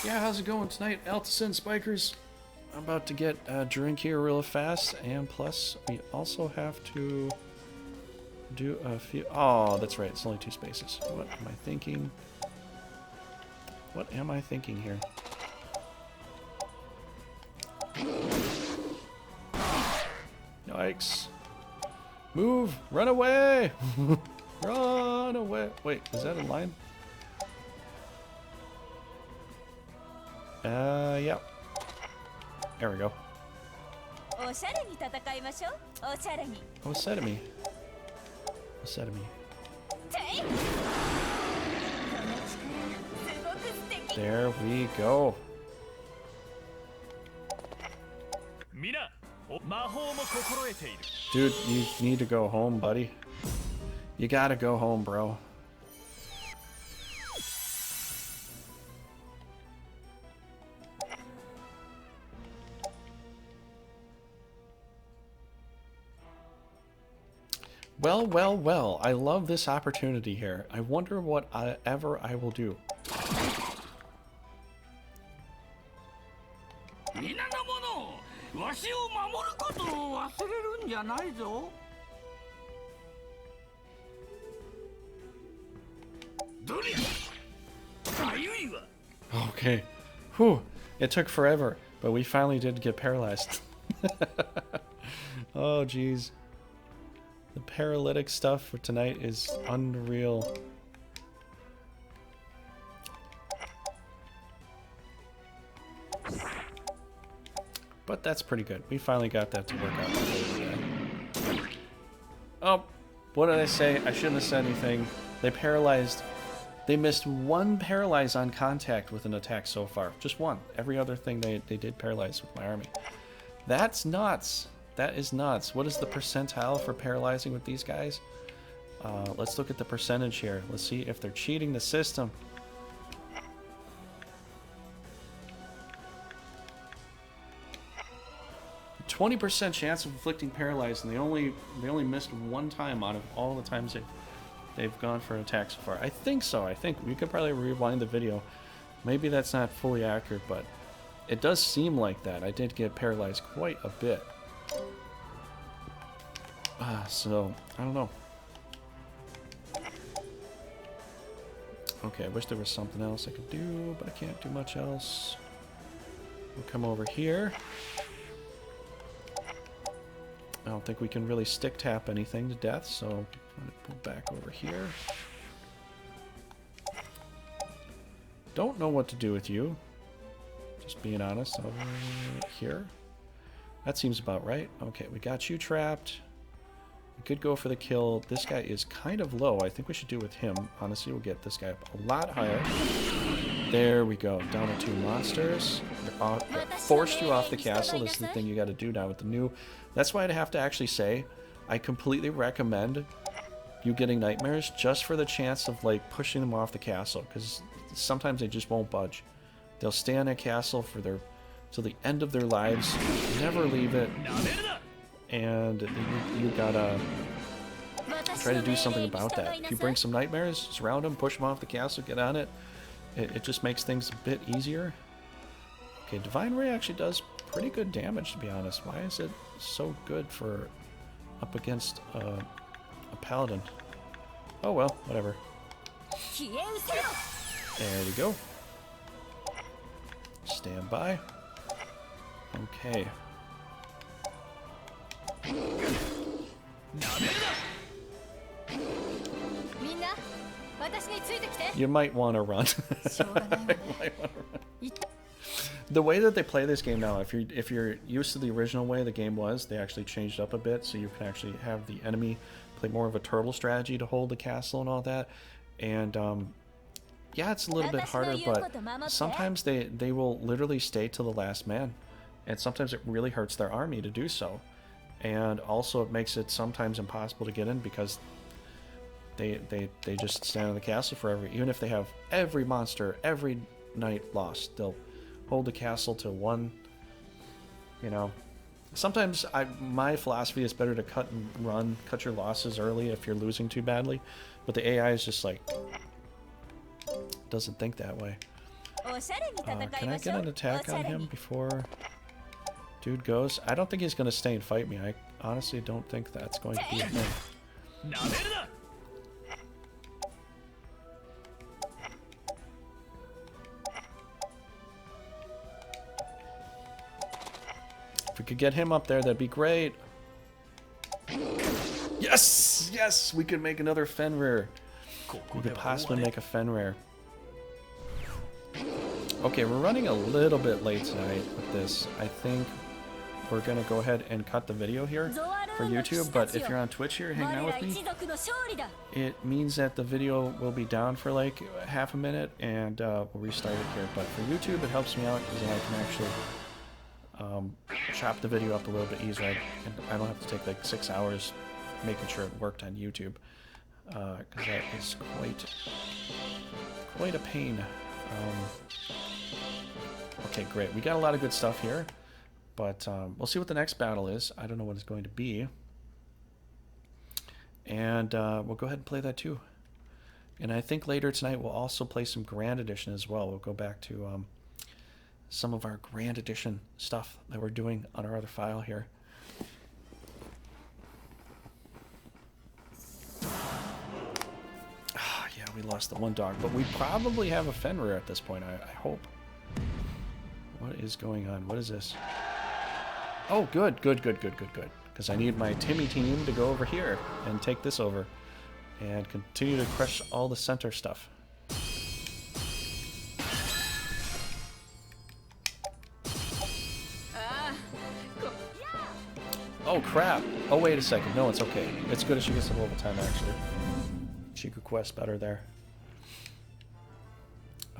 how's it going tonight, Altison Spikers? I'm about to get a drink here real fast, and plus we also have to do a few. Oh, that's right. It's only 2 spaces. What am I thinking? What am I thinking here? Yikes! Move! Run away! Run away! Wait, is that in line? Yeah. There we go. Oh, said me. There we go. Dude, you need to go home, buddy. You gotta go home, bro. Well, well, well. I love this opportunity here. I wonder what ever I will do. Okay. Whew. It took forever, but we finally did get paralyzed. Oh, jeez. The paralytic stuff for tonight is unreal. But that's pretty good. We finally got that to work out. Oh, what did I say? I shouldn't have said anything. They paralyzed. They missed 1 paralyze on contact with an attack so far. Just 1. Every other thing they did paralyze with my army. That's nuts. That is nuts. What is the percentile for paralyzing with these guys? Let's look at the percentage here. Let's see if they're cheating the system. A 20% chance of inflicting paralyze, and they only missed 1 time out of all the times they've gone for an attack so far. I think so. I think we could probably rewind the video. Maybe that's not fully accurate, but it does seem like that. I did get paralyzed quite a bit. So, I don't know. Okay, I wish there was something else I could do, but I can't do much else. We'll come over here. I don't think we can really stick tap anything to death, so I'm going to pull back over here. Don't know what to do with you. Just being honest. Over here. That seems about right. Okay, we got you trapped. We could go for the kill. This guy is kind of low. I think we should do with him. Honestly, we'll get this guy up a lot higher. There we go. Down to 2 monsters. Forced you off the castle. This is the thing you got to do now with the new. That's why I'd have to actually say I completely recommend you getting nightmares just for the chance of like pushing them off the castle, because sometimes they just won't budge. They'll stay on that castle for their till the end of their lives, never leave it, and you gotta try to do something about that. If you bring some nightmares, surround them, push them off the castle, get on it. It just makes things a bit easier. Okay, Divine Ray actually does pretty good damage, to be honest. Why is it so good for up against a paladin? Oh well, whatever. There we go. Stand by. Okay. You might want to run. The way that they play this game now, if you're used to the original way the game was, they actually changed up a bit, so you can actually have the enemy play more of a turtle strategy to hold the castle and all that. And yeah, it's a little bit harder, but sometimes they will literally stay to the last man, and sometimes it really hurts their army to do so. And also it makes it sometimes impossible to get in because they just stand in the castle forever. Even if they have every monster every night lost, they'll hold the castle to 1. You know, sometimes my philosophy is better to cut and run, cut your losses early if you're losing too badly, but the AI is just like doesn't think that way. Can I get an attack on him before dude goes? I don't think he's going to stay and fight me. I honestly don't think that's going to be a thing. If we could get him up there, that'd be great. Yes! Yes! We could make another Fenrir. We could possibly make a Fenrir. Okay, we're running a little bit late tonight with this. I think we're going to go ahead and cut the video here for YouTube, but if you're on Twitch here hanging out with me, it means that the video will be down for like half a minute and we'll restart it here. But for YouTube, it helps me out because then I can actually chop the video up a little bit easier, and I don't have to take like 6 hours making sure it worked on YouTube, because that is quite a pain. Okay, great. We got a lot of good stuff here, but we'll see what the next battle is. I don't know what it's going to be, and we'll go ahead and play that too. And I think later tonight we'll also play some Grand Edition as well. We'll go back to some of our Grand Edition stuff that we're doing on our other file here. Yeah, we lost the one dog, but we probably have a Fenrir at this point, I hope. What is going on? What is this? Oh, good. Because I need my Timmy team to go over here and take this over and continue to crush all the center stuff. Oh crap! Oh wait a second. No, it's okay. It's good if she gets some level 10 actually. She could quest better there.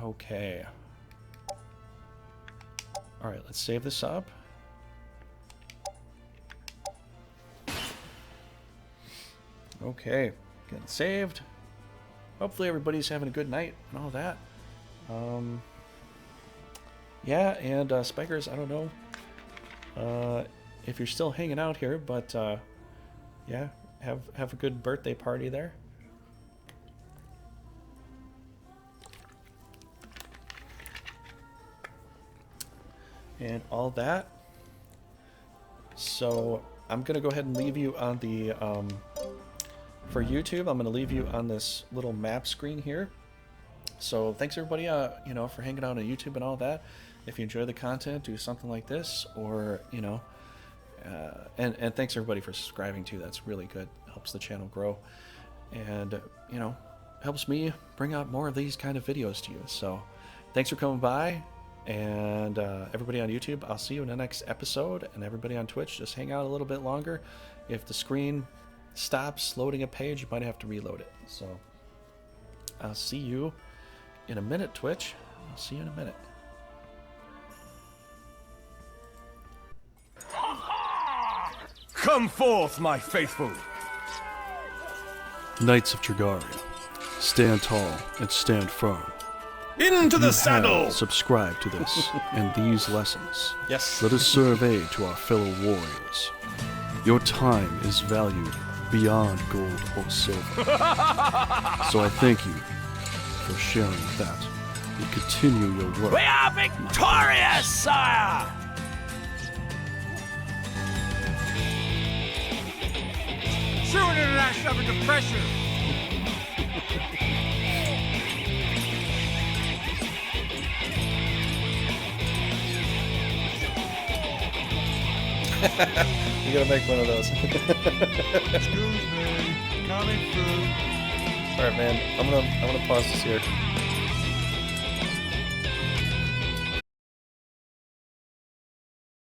Okay. Alright, let's save this up. Okay, getting saved. Hopefully everybody's having a good night and all that. Yeah, and Spikers, I don't know if you're still hanging out here, but yeah, have a good birthday party there. And all that. So I'm gonna go ahead and leave you on the for YouTube. I'm gonna leave you on this little map screen here. So thanks everybody, you know, for hanging out on YouTube and all that. If you enjoy the content, do something like this, or you know, and thanks everybody for subscribing too. That's really good. Helps the channel grow, and you know, helps me bring out more of these kind of videos to you. So thanks for coming by. And everybody on YouTube, I'll see you in the next episode. And everybody on Twitch, just hang out a little bit longer. If the screen stops loading a page, you might have to reload it. So I'll see you in a minute, Twitch. I'll see you in a minute. Come forth, my faithful. Knights of Trigaria, stand tall and stand firm. Into the saddle! Subscribe to this and these lessons. Yes. Let us serve aid to our fellow warriors. Your time is valued beyond gold or silver. So I thank you for sharing that. And continue your work. We are victorious, sire! True international depression! You gotta make one of those. Excuse me, coming through. Alright man, I'm gonna pause this here.